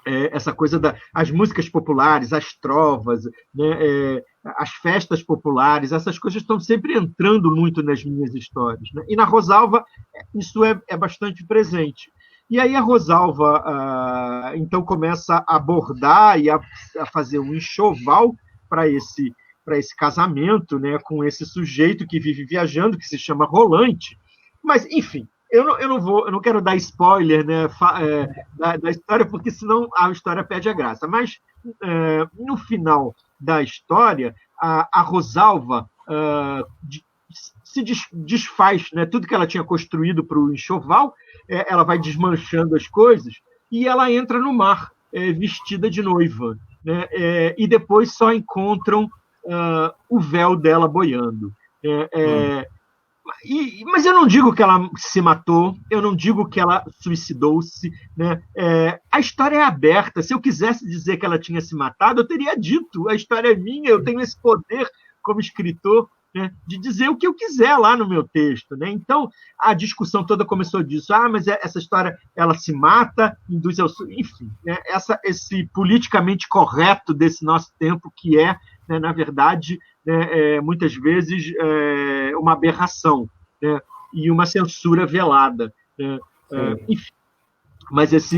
essa coisa das músicas populares, as trovas, né? As festas populares, essas coisas estão sempre entrando muito nas minhas histórias. Né? E na Rosalva, isso é bastante presente. E aí a Rosalva, então, começa a abordar e a fazer um enxoval para esse casamento, né, com esse sujeito que vive viajando, que se chama Rolante. Mas, enfim, eu não quero dar spoiler, né, da história, porque senão a história perde a graça. Mas, no final da história, a Rosalva se desfaz, né, tudo que ela tinha construído para o enxoval, ela vai desmanchando as coisas e ela entra no mar, vestida de noiva, né, e depois só encontram o véu dela boiando. Mas eu não digo que ela se matou, eu não digo que ela suicidou-se. Né? A história é aberta. Se eu quisesse dizer que ela tinha se matado, eu teria dito. A história é minha, eu tenho esse poder como escritor, né, de dizer o que eu quiser lá no meu texto. Né? Então, a discussão toda começou disso. Mas essa história, ela se mata, induz ao... Enfim, né? Esse politicamente correto desse nosso tempo que né, na verdade, né, muitas vezes uma aberração, né, e uma censura velada. né? Enfim, mas isso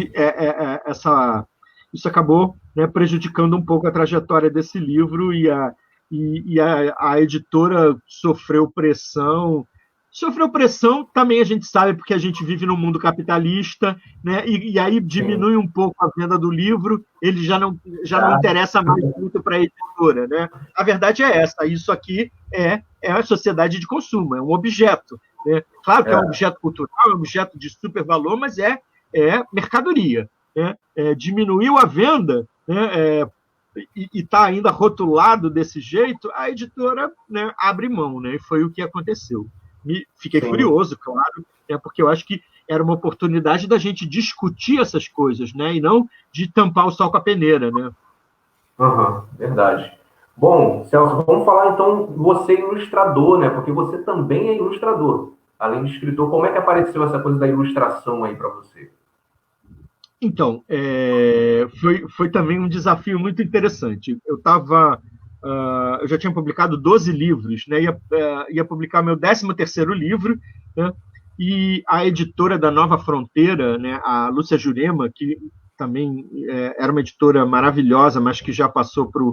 acabou, né, prejudicando um pouco a trajetória desse livro e a editora sofreu pressão. Sofreu pressão, também a gente sabe, porque a gente vive num mundo capitalista, né? E aí diminui um pouco a venda do livro, ele já não interessa mais muito para a editora, né? A verdade é essa, isso aqui é a sociedade de consumo, é um objeto, né? Claro que é um objeto cultural, é um objeto de super valor, mas é mercadoria, né? Diminuiu a venda, né? E está ainda rotulado desse jeito, a editora, né, abre mão, né? E foi o que aconteceu. Fiquei furioso, claro, porque eu acho que era uma oportunidade da gente discutir essas coisas, né? E não de tampar o sol com a peneira, né? Verdade. Bom, Celso, vamos falar então, você ilustrador, né? Porque você também é ilustrador, além de escritor. Como é que apareceu essa coisa da ilustração aí para você? Então, foi também um desafio muito interessante. Eu já tinha publicado 12 livros, né? Ia publicar meu 13º livro, né? E a editora da Nova Fronteira, né, a Lúcia Jurema, que também era uma editora maravilhosa, mas que já passou para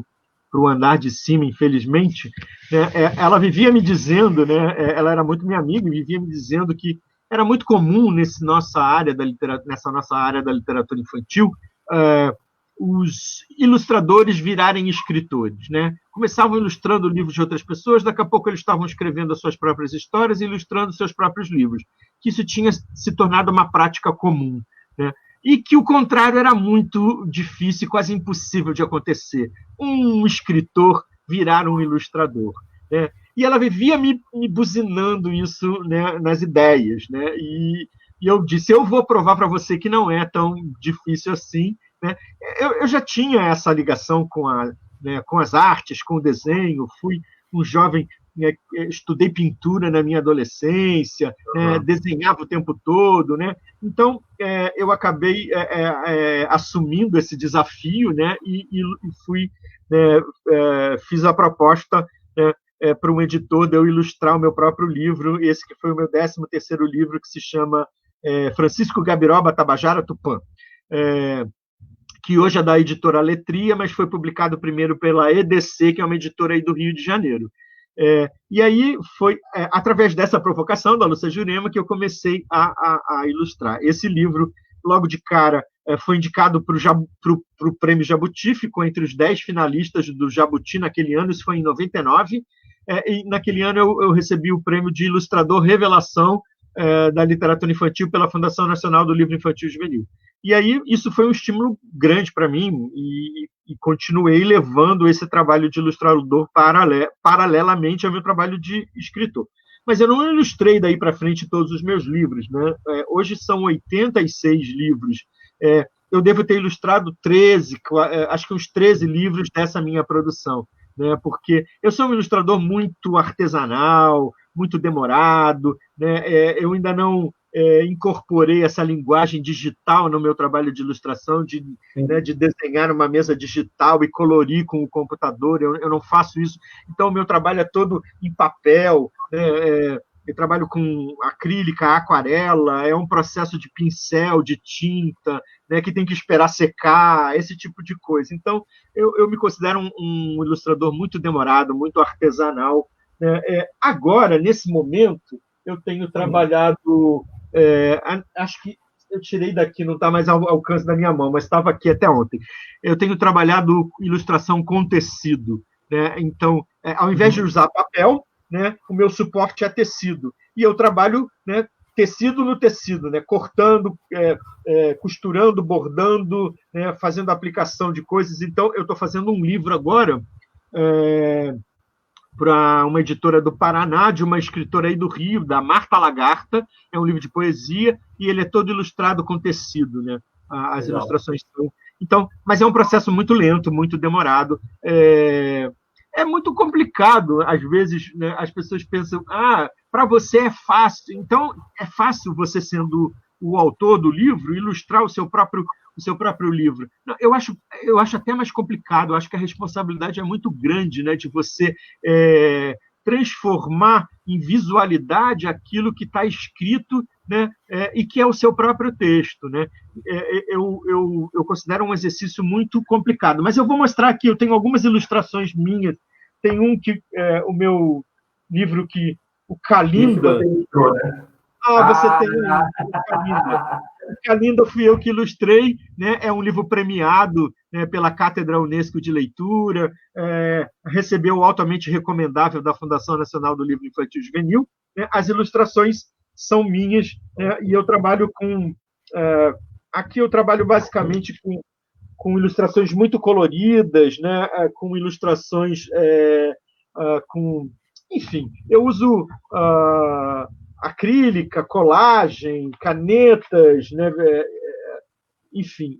o andar de cima, infelizmente, né? Ela vivia me dizendo, né? Ela era muito minha amiga, e vivia me dizendo que era muito comum nessa nossa área da literatura infantil, os ilustradores virarem escritores, né? Começavam ilustrando livros de outras pessoas, daqui a pouco eles estavam escrevendo as suas próprias histórias e ilustrando seus próprios livros. Que isso tinha se tornado uma prática comum, né? E que o contrário era muito difícil, quase impossível de acontecer. Um escritor virar um ilustrador, né? E ela vivia me buzinando isso, né, nas ideias, né? E eu disse, eu vou provar para você que não é tão difícil assim, né? Eu já tinha essa ligação com as artes, com o desenho, fui um jovem, né, estudei pintura na minha adolescência, né, desenhava o tempo todo, né? Então eu acabei assumindo esse desafio, né, e fui, fiz a proposta, né, para um editor de eu ilustrar o meu próprio livro, esse que foi o meu 13º livro, que se chama Francisco Gabiroba Tabajara Tupã, que hoje é da editora Letria, mas foi publicado primeiro pela EDC, que é uma editora aí do Rio de Janeiro. E aí foi através dessa provocação da Lúcia Jurema que eu comecei a ilustrar. Esse livro, logo de cara, foi indicado para o Prêmio Jabuti, ficou entre os 10 finalistas do Jabuti naquele ano, isso foi em 99, e naquele ano eu recebi o prêmio de ilustrador revelação da literatura infantil pela Fundação Nacional do Livro Infantil e Juvenil. E aí isso foi um estímulo grande para mim e continuei levando esse trabalho de ilustrador paralelamente ao meu trabalho de escritor. Mas eu não ilustrei daí para frente todos os meus livros, né? Hoje são 86 livros. Eu devo ter ilustrado 13, acho que uns 13 livros dessa minha produção, né? Porque eu sou um ilustrador muito artesanal, muito demorado, né? Eu ainda não incorporei essa linguagem digital no meu trabalho de ilustração, de desenhar uma mesa digital e colorir com o computador. Eu não faço isso. Então, o meu trabalho é todo em papel, né? Eu trabalho com acrílica, aquarela, é um processo de pincel, de tinta, né, que tem que esperar secar, esse tipo de coisa. Então, eu me considero um ilustrador muito demorado, muito artesanal, né? Agora, nesse momento, eu tenho trabalhado... acho que eu tirei daqui, não está mais ao alcance da minha mão, mas estava aqui até ontem. Eu tenho trabalhado ilustração com tecido, né? Então, ao invés de usar papel, né, o meu suporte é tecido. E eu trabalho, né, tecido no tecido, né, cortando, costurando, bordando, né, fazendo aplicação de coisas. Então, eu estou fazendo um livro agora para uma editora do Paraná, de uma escritora aí do Rio, da Marta Lagarta. É um livro de poesia e ele é todo ilustrado com tecido, né? As Legal. Ilustrações são... Então, mas é um processo muito lento, muito demorado. É muito complicado, às vezes, né? As pessoas pensam, para você é fácil. Então, é fácil você, sendo o autor do livro, ilustrar o seu próprio livro. Não, eu acho até mais complicado, eu acho que a responsabilidade é muito grande, né, de você transformar em visualidade aquilo que está escrito, né, e que é o seu próprio texto, né? Eu considero um exercício muito complicado, mas eu vou mostrar aqui, eu tenho algumas ilustrações minhas, tem um que o meu livro que o Esse Kalinda. você ilustrou, né? Você tem Ah, o Kalinda. O Kalinda fui eu que ilustrei, né? É um livro premiado, né, pela Cátedra Unesco de Leitura, recebeu o altamente recomendável da Fundação Nacional do Livro Infantil e Juvenil, né? As ilustrações são minhas, né? E eu trabalho com... aqui eu trabalho basicamente com ilustrações muito coloridas, né? Com ilustrações com... Enfim, eu uso acrílica, colagem, canetas, né? Enfim,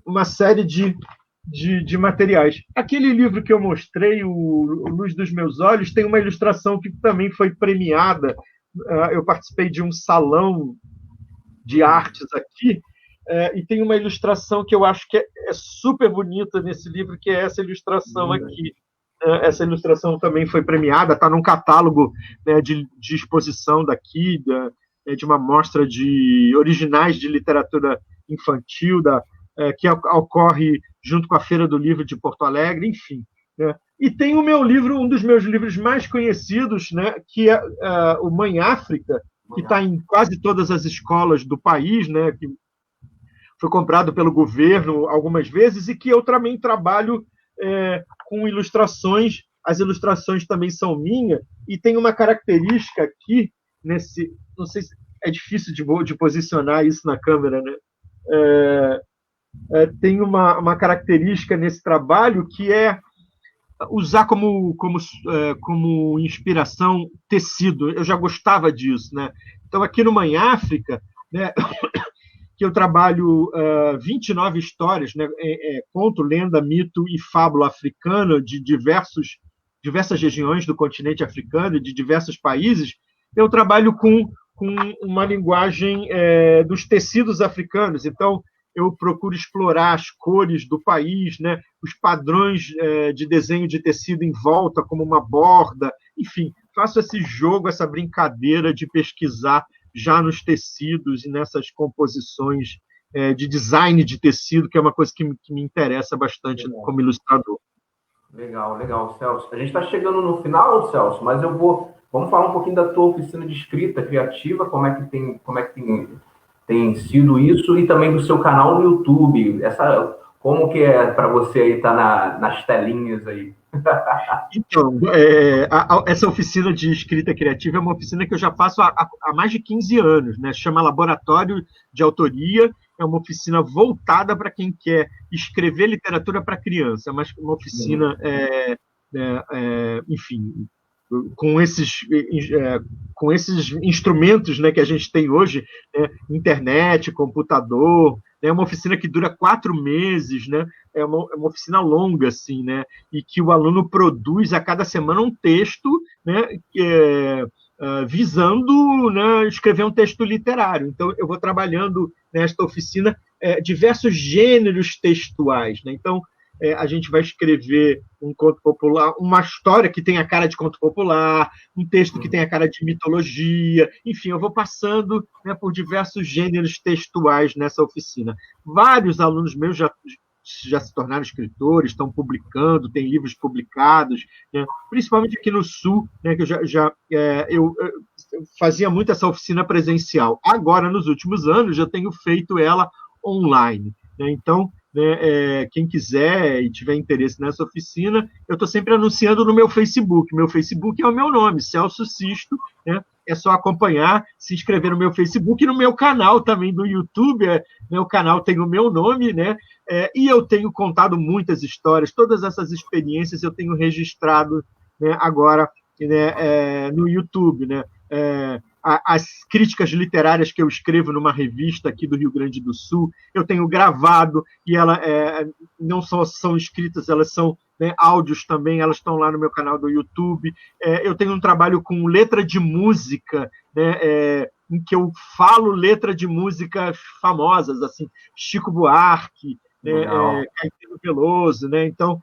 uma série de materiais. Aquele livro que eu mostrei, o Luz dos Meus Olhos, tem uma ilustração que também foi premiada. Eu participei de um salão de artes aqui, e tem uma ilustração que eu acho que é super bonita nesse livro, que é essa ilustração aqui. Essa ilustração também foi premiada, está num catálogo, né, de exposição daqui, de uma mostra de originais de literatura infantil, que ocorre junto com a Feira do Livro de Porto Alegre, enfim. Né? E tem o meu livro, um dos meus livros mais conhecidos, né, que é o Mãe África, que está em quase todas as escolas do país, né, que foi comprado pelo governo algumas vezes, e que eu também trabalho com ilustrações. As ilustrações também são minhas, e tem uma característica aqui, não sei se é difícil de posicionar isso na câmera, né? Tem uma característica nesse trabalho que é usar como inspiração tecido. Eu já gostava disso, né? Então, aqui no Mãe África, né, que eu trabalho 29 histórias, né, conto, lenda, mito e fábula africana de diversas regiões do continente africano, de diversos países. Eu trabalho com uma linguagem dos tecidos africanos. Então, eu procuro explorar as cores do país, né, os padrões de desenho de tecido em volta, como uma borda. Enfim, faço esse jogo, essa brincadeira de pesquisar já nos tecidos e nessas composições de design de tecido, que é uma coisa que me interessa bastante como ilustrador. Legal, legal, Celso. A gente está chegando no final, Celso, mas vamos falar um pouquinho da tua oficina de escrita criativa, como é que tem sido isso, e também do seu canal no YouTube. Como que é para você aí estar nas telinhas aí? Então, essa oficina de escrita criativa é uma oficina que eu já faço há mais de 15 anos, né? Chama Laboratório de Autoria. É uma oficina voltada para quem quer escrever literatura para criança, mas uma oficina, enfim, com esses instrumentos, né, que a gente tem hoje, né, internet, computador, é uma oficina que dura 4 meses, né, é uma oficina longa, assim, né, e que o aluno produz a cada semana um texto, né, visando, né, escrever um texto literário. Então, eu vou trabalhando nesta oficina diversos gêneros textuais, né? Então, a gente vai escrever um conto popular, uma história que tem a cara de conto popular, um texto que tem a cara de mitologia, enfim, eu vou passando, né, por diversos gêneros textuais nessa oficina. Vários alunos meus já se tornaram escritores, estão publicando, têm livros publicados, né? Principalmente aqui no Sul, né, que eu fazia muito essa oficina presencial. Agora, nos últimos anos, eu tenho feito ela online, né? Então, né, quem quiser e tiver interesse nessa oficina, eu estou sempre anunciando no meu Facebook. Meu Facebook é o meu nome, Celso Sisto, né? É só acompanhar, se inscrever no meu Facebook e no meu canal também do YouTube. Meu canal tem o meu nome, né? E eu tenho contado muitas histórias, todas essas experiências eu tenho registrado, né, agora, né, no YouTube, né? As críticas literárias que eu escrevo numa revista aqui do Rio Grande do Sul, eu tenho gravado, e elas não só são escritas, elas são, né, áudios também, elas estão lá no meu canal do YouTube. Eu tenho um trabalho com letra de música, né, em que eu falo letra de músicas famosas, assim, Chico Buarque, Caetano Veloso, né? Então,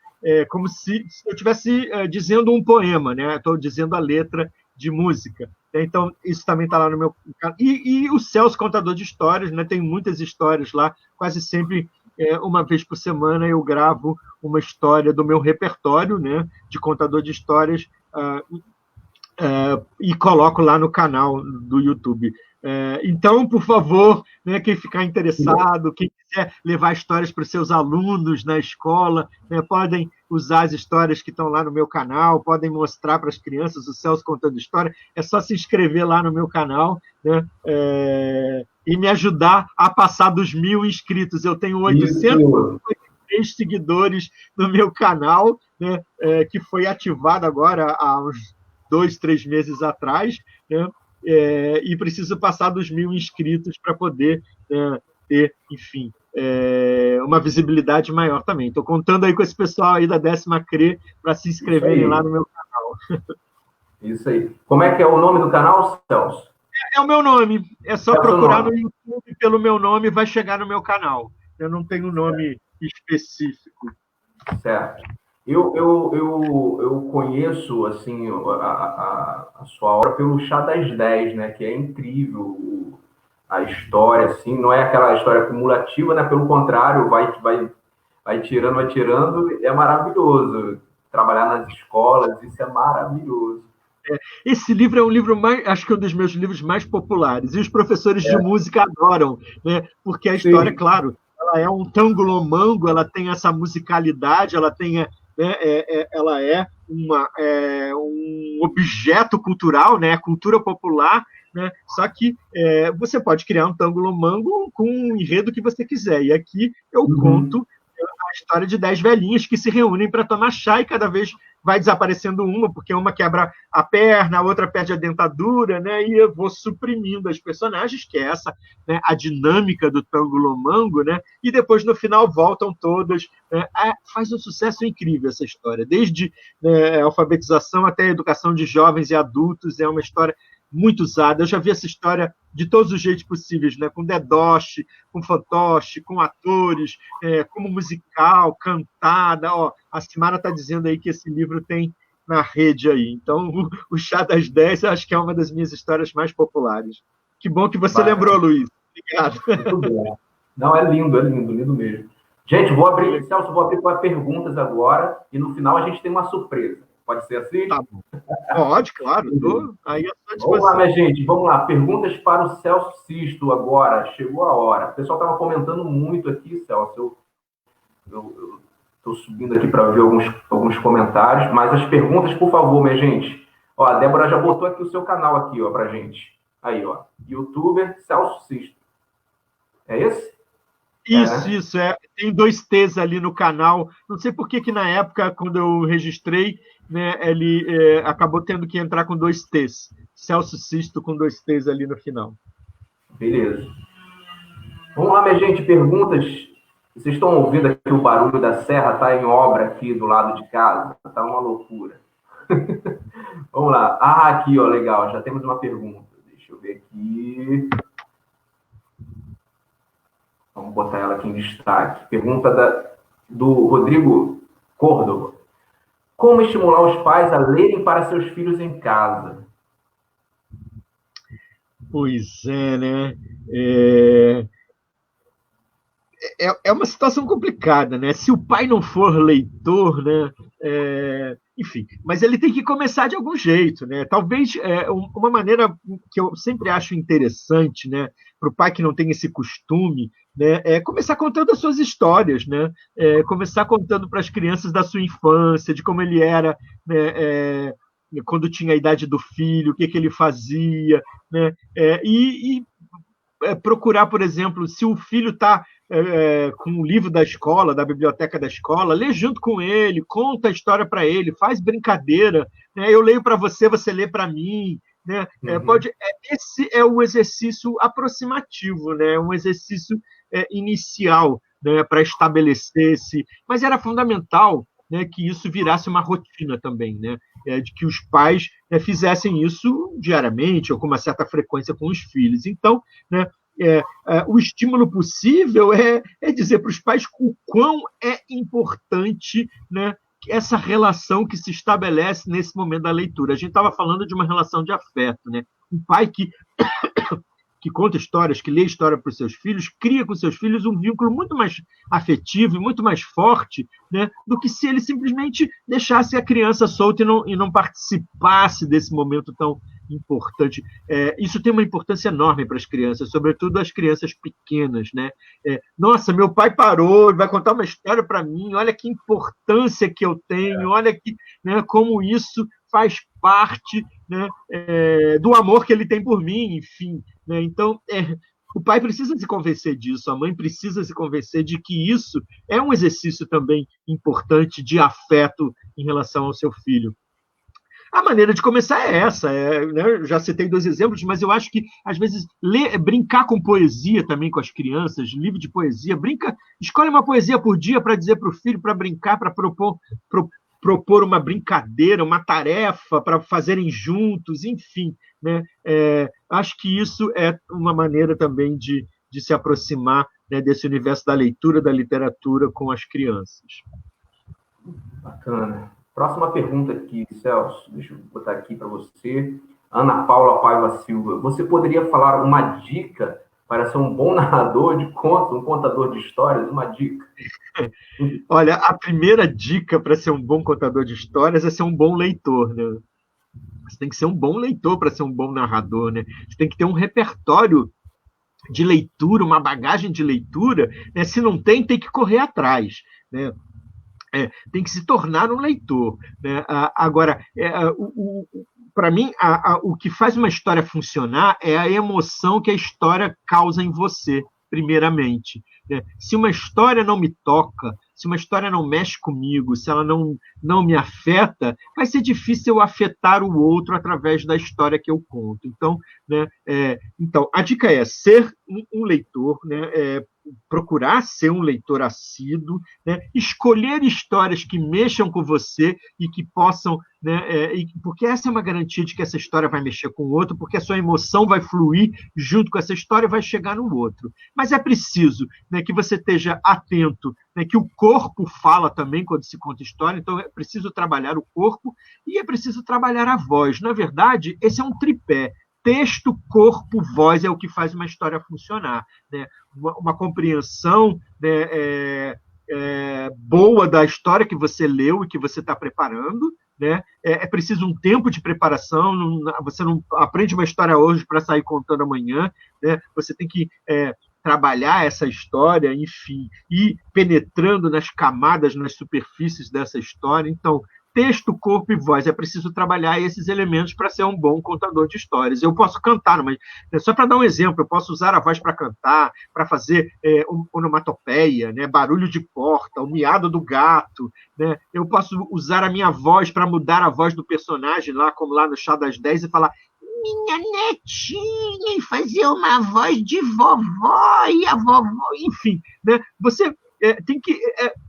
como se eu estivesse dizendo um poema, né? Estou dizendo a letra de música. Então, isso também está lá no meu canal. E o Celso, contador de histórias, né? Tem muitas histórias lá, quase sempre, uma vez por semana, eu gravo uma história do meu repertório, né? De contador de histórias, e coloco lá no canal do YouTube. Então, por favor, né, quem ficar interessado, quem quiser levar histórias para os seus alunos na escola, né, podem usar as histórias que estão lá no meu canal, podem mostrar para as crianças o Celso contando história. É só se inscrever lá no meu canal, né, e me ajudar a passar dos 1.000 inscritos. Eu tenho 803 seguidores no meu canal, né, que foi ativado agora há uns 2, 3 meses atrás, né? E preciso passar dos 1.000 inscritos para poder ter, enfim, uma visibilidade maior também. Estou contando aí com esse pessoal aí da 10ª CRE para se inscreverem lá no meu canal. Isso aí. Como é que é o nome do canal, Celso? É o meu nome. É só procurar no YouTube pelo meu nome e vai chegar no meu canal. Eu não tenho nome específico. Certo. Eu conheço assim a sua obra pelo Chá das 10, né? Que é incrível a história, assim, não é aquela história acumulativa, né? Pelo contrário, vai tirando, é maravilhoso. Trabalhar nas escolas, isso é maravilhoso. Esse livro é um livro acho que é um dos meus livros mais populares, e os professores de música adoram, né? Porque a história, sim, claro, ela é um tango-lomango, ela tem essa musicalidade, ela tem, né, ela é um objeto cultural, né, cultura popular, né, só que você pode criar um tango-lomango com um enredo que você quiser, e aqui eu conto a história de 10 velhinhas que se reúnem para tomar chá e cada vez vai desaparecendo uma, porque uma quebra a perna, a outra perde a dentadura, né? E eu vou suprimindo as personagens, que é essa, né, a dinâmica do tango-lomango, né? E depois, no final, voltam todas. Faz um sucesso incrível essa história. Desde alfabetização até a educação de jovens e adultos, é uma história muito usada. Eu já vi essa história de todos os jeitos possíveis, né? Com dedoche, com fantoche, com atores, como musical, cantada. Ó, a Simara está dizendo aí que esse livro tem na rede aí. Então, o Chá das 10, eu acho que é uma das minhas histórias mais populares. Que bom que você lembrou, Luiz. Obrigado. Muito bom. Não, é lindo mesmo. Gente, Celso, vou abrir para perguntas agora e no final a gente tem uma surpresa. Pode ser assim? Tá bom. Pode, claro. Estou aí à sua disposição. Vamos lá, minha gente. Vamos lá. Perguntas para o Celso Sisto agora. Chegou a hora. O pessoal estava comentando muito aqui, Celso. Eu estou subindo aqui para ver alguns comentários. Mas as perguntas, por favor, minha gente. Ó, a Débora já botou aqui o seu canal aqui, ó, para gente. Aí, ó. YouTuber Celso Sisto. É esse? Isso. Tem 2 T's ali no canal. Não sei por que na época, quando eu registrei, né, ele acabou tendo que entrar com 2 T's. Celso Sisto com 2 T's ali no final. Beleza. Vamos lá, minha gente, perguntas. Vocês estão ouvindo aqui o barulho da serra? Está em obra aqui do lado de casa. Está uma loucura. Vamos lá. Aqui, ó, legal. Já temos uma pergunta. Deixa eu ver aqui. Vamos botar ela aqui em destaque. Pergunta do Rodrigo Córdova. Como estimular os pais a lerem para seus filhos em casa? Pois é, né? É uma situação complicada, né? Se o pai não for leitor, né? Enfim, mas ele tem que começar de algum jeito, né? Talvez uma maneira que eu sempre acho interessante, né? Para o pai que não tem esse costume, né? É começar contando as suas histórias, né? Começar contando para as crianças da sua infância, de como ele era, né? Quando tinha a idade do filho, o que ele fazia, né? E procurar, por exemplo, se o filho está com o livro da escola, da biblioteca da escola, lê junto com ele, conta a história para ele, faz brincadeira, né? Eu leio para você, você lê para mim, né? Esse é o exercício aproximativo, né? Um exercício inicial, né? Para estabelecer esse... Mas era fundamental, né, que isso virasse uma rotina também, né? De que os pais fizessem isso diariamente ou com uma certa frequência com os filhos. Então, né, o estímulo possível é dizer para os pais o quão é importante, né, essa relação que se estabelece nesse momento da leitura. A gente estava falando de uma relação de afeto, né? Um pai que conta histórias, que lê história para os seus filhos, cria com seus filhos um vínculo muito mais afetivo e muito mais forte, né, do que se ele simplesmente deixasse a criança solta e não participasse desse momento tão importante. Isso tem uma importância enorme para as crianças, sobretudo as crianças pequenas, né? Nossa, meu pai parou, vai contar uma história para mim, olha que importância que eu tenho, olha que, né, como isso faz parte, né, do amor que ele tem por mim, enfim. Né? Então, o pai precisa se convencer disso, a mãe precisa se convencer de que isso é um exercício também importante de afeto em relação ao seu filho. A maneira de começar é essa. Né? Já citei 2 exemplos, mas eu acho que, às vezes, brincar com poesia também com as crianças, livro de poesia, escolhe uma poesia por dia para dizer para o filho, para brincar, para propor uma brincadeira, uma tarefa para fazerem juntos, enfim. Né? Acho que isso é uma maneira também de se aproximar, né, desse universo da leitura, da literatura com as crianças. Bacana. Próxima pergunta aqui, Celso. Deixa eu botar aqui para você. Ana Paula Paiva Silva. Você poderia falar uma dica para ser um bom narrador de contos, um contador de histórias? Uma dica. Olha, a primeira dica para ser um bom contador de histórias é ser um bom leitor, né? Você tem que ser um bom leitor para ser um bom narrador, né? Você tem que ter um repertório de leitura, uma bagagem de leitura, né? Se não tem, tem que correr atrás, né? Tem que se tornar um leitor, né? Agora, para mim, o que faz uma história funcionar é a emoção que a história causa em você, primeiramente. Né? Se uma história não me toca, se uma história não mexe comigo, se ela não me afeta, vai ser difícil eu afetar o outro através da história que eu conto. Então, né, a dica é ser um leitor, né, procurar ser um leitor assíduo, né, escolher histórias que mexam com você e que possam, né, porque essa é uma garantia de que essa história vai mexer com o outro, porque a sua emoção vai fluir junto com essa história e vai chegar no outro. Mas é preciso, né, que você esteja atento, né, que o corpo fala também quando se conta história, então é preciso trabalhar o corpo e é preciso trabalhar a voz. Na verdade, esse é um tripé. Texto, corpo, voz é o que faz uma história funcionar. Né? Uma compreensão, né, boa da história que você leu e que você está preparando. Né? É preciso um tempo de preparação, você não aprende uma história hoje para sair contando amanhã. Né? Você tem que trabalhar essa história, enfim, ir penetrando nas camadas, nas superfícies dessa história. Então, texto, corpo e voz. É preciso trabalhar esses elementos para ser um bom contador de histórias. Eu posso cantar, mas só para dar um exemplo, eu posso usar a voz para cantar, para fazer onomatopeia, né, barulho de porta, o miado do gato. Né? Eu posso usar a minha voz para mudar a voz do personagem, lá como lá no Chá das 10, e falar minha netinha, e fazer uma voz de vovó, e a vovó, enfim. Né? Você tem que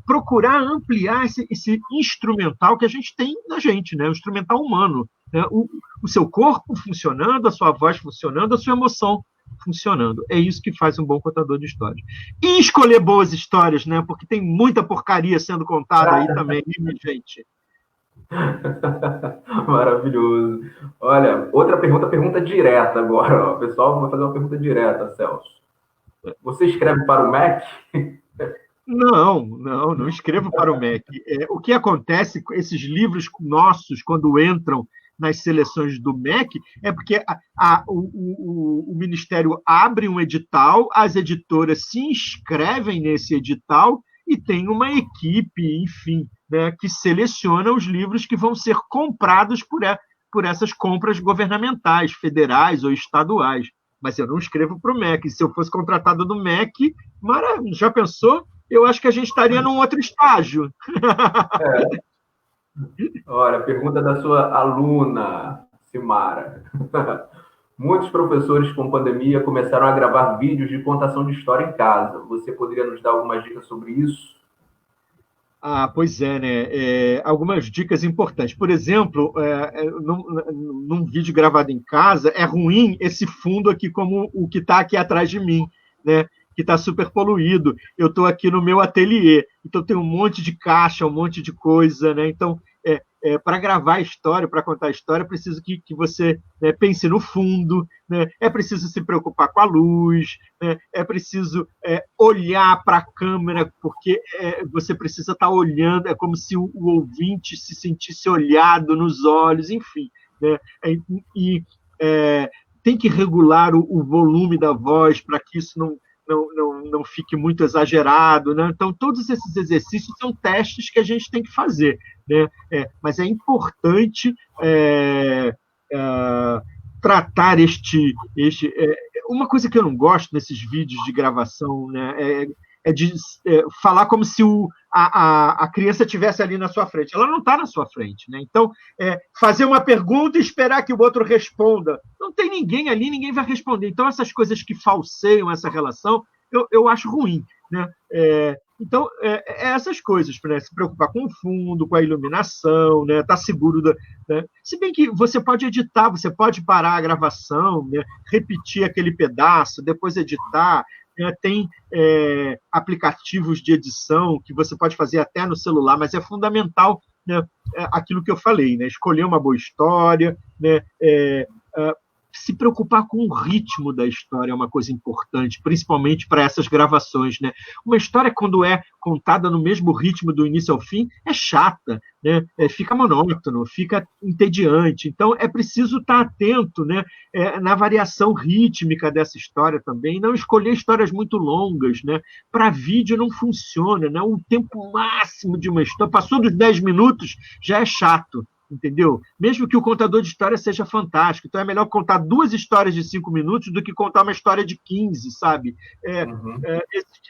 procurar ampliar esse instrumental que a gente tem na gente, né? O instrumental humano. Né? O seu corpo funcionando, a sua voz funcionando, a sua emoção funcionando. É isso que faz um bom contador de histórias. E escolher boas histórias, né? Porque tem muita porcaria sendo contada aí também, minha gente. Maravilhoso. Olha, outra pergunta direta agora. Ó. Pessoal, vou fazer uma pergunta direta, Celso. Você escreve para o Mac? Não escrevo para o MEC. O que acontece com esses livros nossos, quando entram nas seleções do MEC, é porque o Ministério abre um edital, as editoras se inscrevem nesse edital e tem uma equipe, enfim, né, que seleciona os livros que vão ser comprados por essas compras governamentais, federais ou estaduais. Mas eu não escrevo para o MEC. Se eu fosse contratado do MEC, já pensou? Eu acho que a gente estaria num outro estágio. Olha, pergunta da sua aluna, Simara. Muitos professores com pandemia começaram a gravar vídeos de contação de história em casa. Você poderia nos dar algumas dicas sobre isso? Pois é, né? Algumas dicas importantes. Por exemplo, num vídeo gravado em casa, é ruim esse fundo aqui como o que está aqui atrás de mim, né? que está super poluído. Eu estou aqui no meu ateliê, então tem um monte de caixa, um monte de coisa, né? Então, para gravar a história, para contar a história, é preciso que você, né, pense no fundo, né? É preciso se preocupar com a luz, né? É preciso olhar para a câmera, porque você precisa estar olhando, é como se o ouvinte se sentisse olhado nos olhos, enfim. Né? E tem que regular o volume da voz para que isso não fique muito exagerado. Né? Então, todos esses exercícios são testes que a gente tem que fazer. Né? Mas é importante tratar uma coisa que eu não gosto nesses vídeos de gravação, né, de falar como se a criança estivesse ali na sua frente. Ela não está na sua frente. Né? Então, fazer uma pergunta e esperar que o outro responda. Não tem ninguém ali, ninguém vai responder. Então, essas coisas que falseiam essa relação, eu acho ruim. Né? Então, essas coisas, né? Se preocupar com o fundo, com a iluminação, né? Tá seguro. Né? Se bem que você pode editar, você pode parar a gravação, né? Repetir aquele pedaço, depois editar. Tem aplicativos de edição que você pode fazer até no celular, mas é fundamental, né, aquilo que eu falei, né? Escolher uma boa história, né? Se preocupar com o ritmo da história é uma coisa importante, principalmente para essas gravações. Né? Uma história, quando é contada no mesmo ritmo do início ao fim, é chata, né? Fica monótono, fica entediante. Então, é preciso estar atento, né, na variação rítmica dessa história também, não escolher histórias muito longas. Né? Para vídeo não funciona. Né? O tempo máximo de uma história, passou dos 10 minutos, já é chato. Entendeu? Mesmo que o contador de história seja fantástico. Então é melhor contar 2 histórias de 5 minutos do que contar uma história de 15, sabe?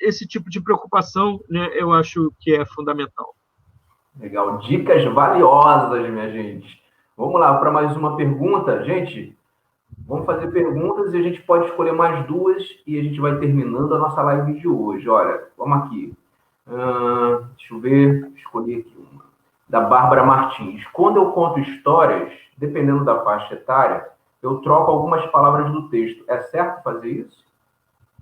Esse tipo de preocupação, né, eu acho que é fundamental. Legal. Dicas valiosas, minha gente. Vamos lá para mais uma pergunta. Gente, vamos fazer perguntas e a gente pode escolher mais 2 e a gente vai terminando a nossa live de hoje. Olha, vamos aqui. Deixa eu ver. Escolhi aqui uma. Da Bárbara Martins. Quando eu conto histórias, dependendo da faixa etária, eu troco algumas palavras do texto. É certo fazer isso?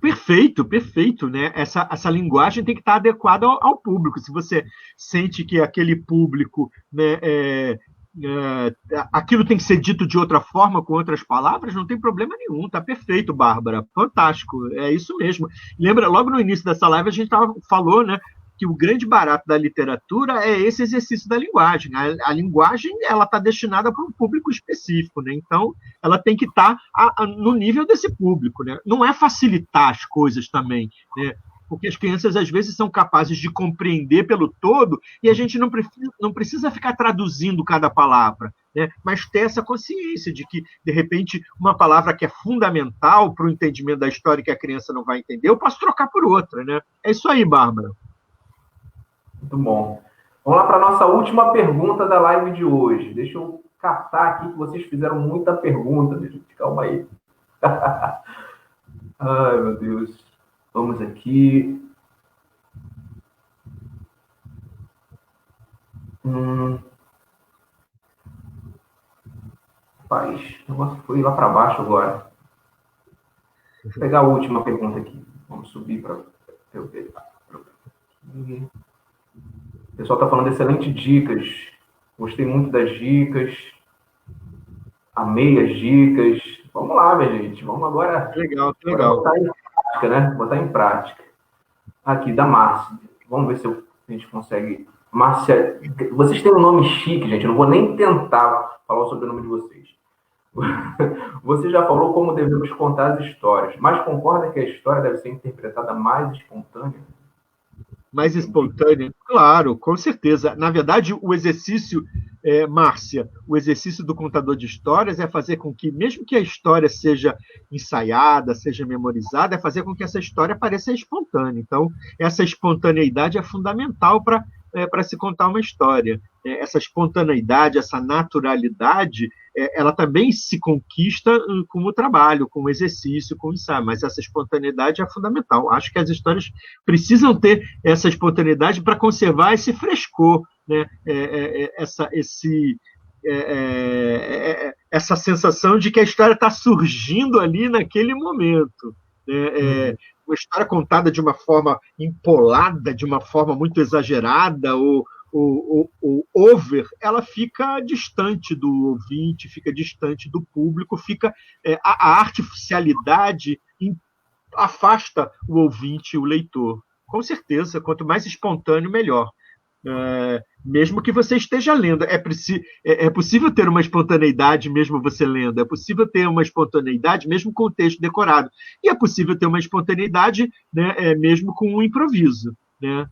Perfeito, perfeito. Né? Essa linguagem tem que estar adequada ao público. Se você sente que aquele público, né, aquilo tem que ser dito de outra forma, com outras palavras, não tem problema nenhum. Tá perfeito, Bárbara. Fantástico. É isso mesmo. Lembra, logo no início dessa live, a gente falou, né, que o grande barato da literatura é esse exercício da linguagem. A linguagem ela está destinada para um público específico, né? Então ela tem que estar no nível desse público. Né? Não é facilitar as coisas também, né? Porque as crianças às vezes são capazes de compreender pelo todo e a gente não precisa ficar traduzindo cada palavra. Né? Mas ter essa consciência de que, de repente, uma palavra que é fundamental para o entendimento da história que a criança não vai entender, eu posso trocar por outra. Né? É isso aí, Bárbara. Muito bom. Vamos lá para a nossa última pergunta da live de hoje. Deixa eu catar aqui, que vocês fizeram muita pergunta. Calma aí. Ai, meu Deus. Vamos aqui. Rapaz, o negócio foi lá para baixo agora. Vou pegar a última pergunta aqui. Vamos subir para eu ver. O pessoal está falando excelentes dicas. Gostei muito das dicas. Amei as dicas. Vamos lá, minha gente. Vamos agora. Legal. Botar em prática, né? Botar em prática. Aqui, da Márcia. Vamos ver se a gente consegue. Márcia, vocês têm um nome chique, gente. Eu não vou nem tentar falar o sobrenome de vocês. Você já falou como devemos contar as histórias, mas concorda que a história deve ser interpretada mais espontânea? Mais espontânea? Claro, com certeza. Na verdade, o exercício, Márcia, o exercício do contador de histórias é fazer com que, mesmo que a história seja ensaiada, seja memorizada, é fazer com que essa história pareça espontânea. Então, essa espontaneidade é fundamental para se contar uma história. Essa espontaneidade, essa naturalidade, ela também se conquista com o trabalho, com o exercício, com o ensaio, mas essa espontaneidade é fundamental. Acho que as histórias precisam ter essa espontaneidade para conservar esse frescor, né? Essa sensação de que a história está surgindo ali naquele momento. uma história contada de uma forma empolada, de uma forma muito exagerada, ou over, ela fica distante do ouvinte, fica distante do público, fica a artificialidade afasta o ouvinte, o leitor. Com certeza, quanto mais espontâneo, melhor. Mesmo que você esteja lendo. É possível ter uma espontaneidade mesmo você lendo. É possível ter uma espontaneidade mesmo com o texto decorado. E é possível ter uma espontaneidade, né, mesmo com o improviso. Né?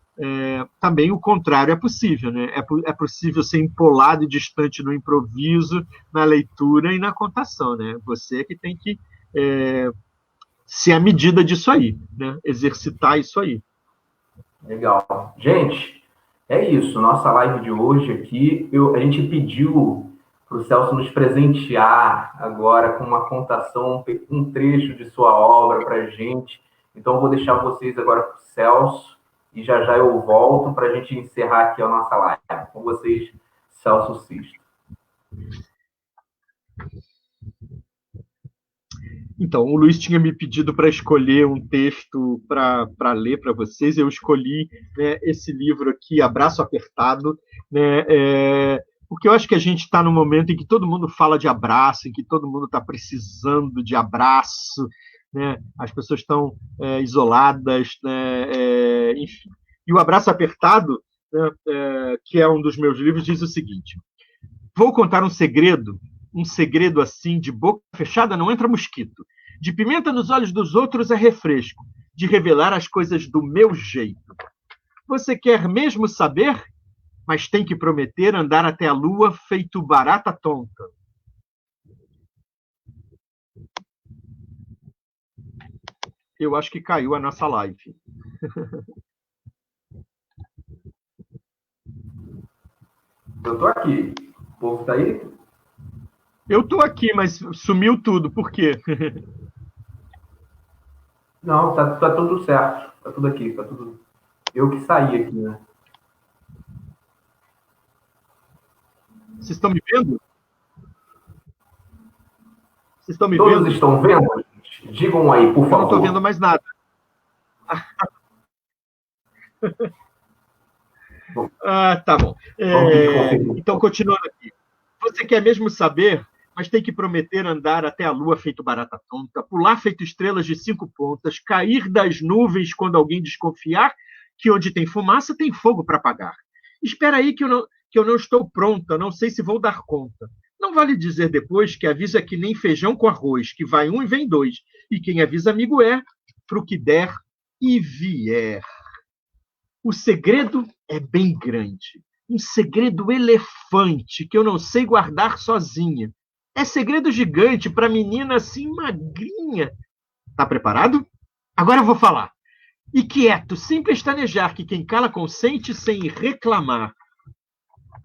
Também o contrário é possível. Né? É possível ser empolado e distante no improviso, na leitura e na contação. Né? Você que tem que ser a medida disso aí, né? Exercitar isso aí. Legal. Gente, é isso. Nossa live de hoje aqui, a gente pediu para o Celso nos presentear agora com uma contação, um trecho de sua obra para a gente. Então, eu vou deixar vocês agora com o Celso e já já eu volto para a gente encerrar aqui a nossa live. Com vocês, Celso Sisto. Então, o Luiz tinha me pedido para escolher um texto para ler para vocês. Eu escolhi, né, esse livro aqui, Abraço Apertado, né, porque eu acho que a gente está num momento em que todo mundo fala de abraço, em que todo mundo está precisando de abraço, né, as pessoas estão isoladas, né, enfim. E o Abraço Apertado, né, que é um dos meus livros, diz o seguinte: vou contar um segredo assim, de boca fechada não entra mosquito. De pimenta nos olhos dos outros é refresco. De revelar as coisas do meu jeito. Você quer mesmo saber? Mas tem que prometer andar até a lua feito barata tonta. Eu acho que caiu a nossa live. Eu tô aqui. O povo tá aí? Eu tô aqui, mas sumiu tudo. Por quê? Não, tá tudo certo. Tá tudo aqui. Tá tudo. Eu que saí aqui, né? Vocês estão me vendo? Vocês estão me Todos vendo? estão vendo? Digam aí, por favor. Eu não estou vendo mais nada. Tá bom. Então, continuando aqui. Você quer mesmo saber, mas tem que prometer andar até a lua feito barata tonta, pular feito estrelas de 5 pontas, cair das nuvens quando alguém desconfiar que onde tem fumaça tem fogo para apagar. Espera aí que eu não estou pronta, não sei se vou dar conta. Não vale dizer depois que aviso é que nem feijão com arroz, que vai um e vem dois, e quem avisa amigo pro que der e vier. O segredo é bem grande. Um segredo elefante que eu não sei guardar sozinha. É segredo gigante para menina assim magrinha. Tá preparado? Agora eu vou falar. E quieto, sem pestanejar, que quem cala consente sem reclamar.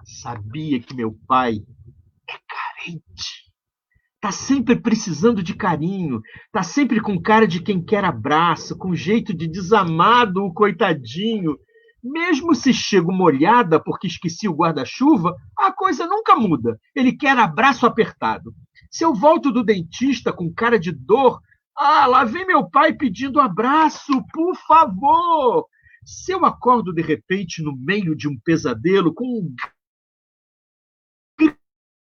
Sabia que meu pai é carente. Tá sempre precisando de carinho. Tá sempre com cara de quem quer abraço, com jeito de desamado, o coitadinho. Mesmo se chego molhada porque esqueci o guarda-chuva, a coisa nunca muda. Ele quer abraço apertado. Se eu volto do dentista com cara de dor, lá vem meu pai pedindo abraço, por favor. Se eu acordo de repente no meio de um pesadelo com um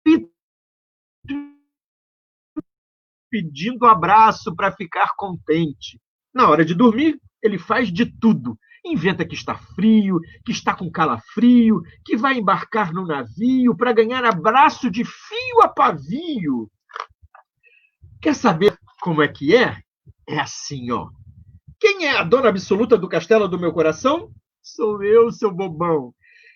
grito pedindo abraço para ficar contente. Na hora de dormir, ele faz de tudo. Inventa que está frio, que está com calafrio, que vai embarcar no navio para ganhar abraço de fio a pavio. Quer saber como é que é? É assim, ó. Quem é a dona absoluta do castelo do meu coração? Sou eu, seu bobão.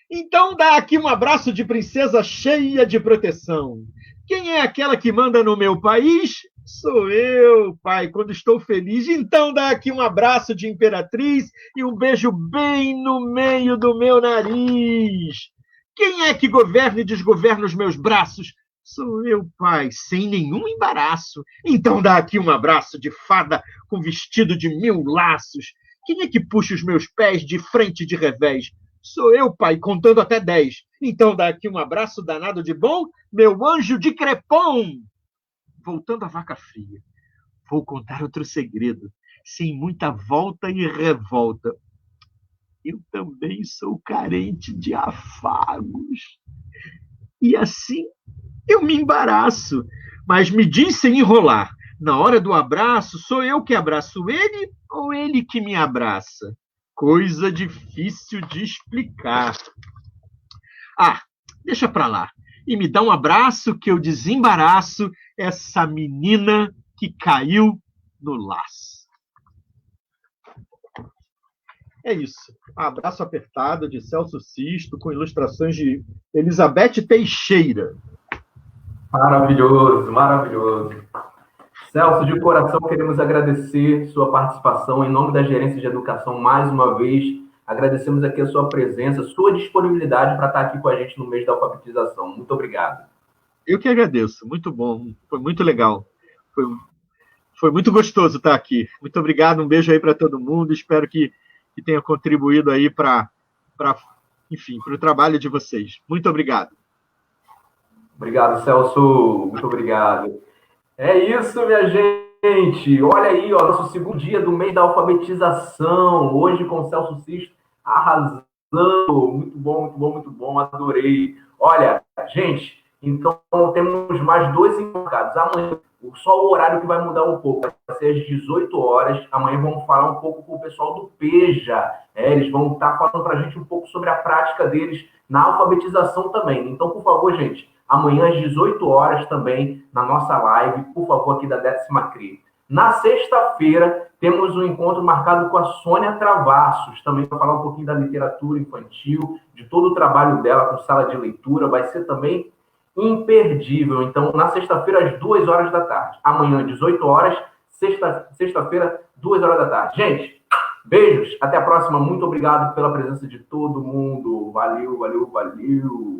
Então dá aqui um abraço de princesa cheia de proteção. Quem é aquela que manda no meu país? Sou eu, pai, quando estou feliz. Então dá aqui um abraço de imperatriz e um beijo bem no meio do meu nariz. Quem é que governa e desgoverna os meus braços? Sou eu, pai, sem nenhum embaraço. Então dá aqui um abraço de fada com vestido de 1000 laços. Quem é que puxa os meus pés de frente e de revés? Sou eu, pai, contando até 10. Então dá aqui um abraço danado de bom, meu anjo de crepom. Voltando à vaca fria, vou contar outro segredo. sem muita volta e revolta. Eu também sou carente de afagos. E assim eu me embaraço, mas me diz sem enrolar. Na hora do abraço, sou eu que abraço ele ou ele que me abraça? Coisa difícil de explicar. Ah, deixa pra lá. E me dá um abraço que eu desembaraço essa menina que caiu no laço. É isso. Abraço apertado de Celso Sisto, com ilustrações de Elizabeth Teixeira. Maravilhoso, maravilhoso. Celso, de coração, queremos agradecer sua participação em nome da Gerência de Educação mais uma vez. Agradecemos aqui a sua presença, sua disponibilidade para estar aqui com a gente no mês da alfabetização. Muito obrigado. Eu que agradeço. Muito bom. Foi muito legal. Foi muito gostoso estar aqui. Muito obrigado. Um beijo aí para todo mundo. Espero que tenha contribuído aí para o trabalho de vocês. Muito obrigado. Obrigado, Celso. Muito obrigado. É isso, minha gente. Olha aí, ó, nosso segundo dia do mês da alfabetização. Hoje com o Celso Sisto arrasando. Muito bom, muito bom, muito bom. Adorei. Olha, gente, então temos mais 2 enfocados. Amanhã, só o horário que vai mudar um pouco. Vai ser às 18 horas. Amanhã vamos falar um pouco com o pessoal do PEJA. Eles vão estar falando para a gente um pouco sobre a prática deles na alfabetização também. Então, por favor, gente, amanhã às 18 horas também, na nossa live, por favor, aqui da 10ª CRE. Na sexta-feira, temos um encontro marcado com a Sônia Travassos, também para falar um pouquinho da literatura infantil, de todo o trabalho dela com sala de leitura, vai ser também imperdível. Então, na sexta-feira, às 2 horas da tarde. Amanhã, às 18 horas, sexta-feira, 2 horas da tarde. Gente, beijos, até a próxima. Muito obrigado pela presença de todo mundo. Valeu, valeu, valeu.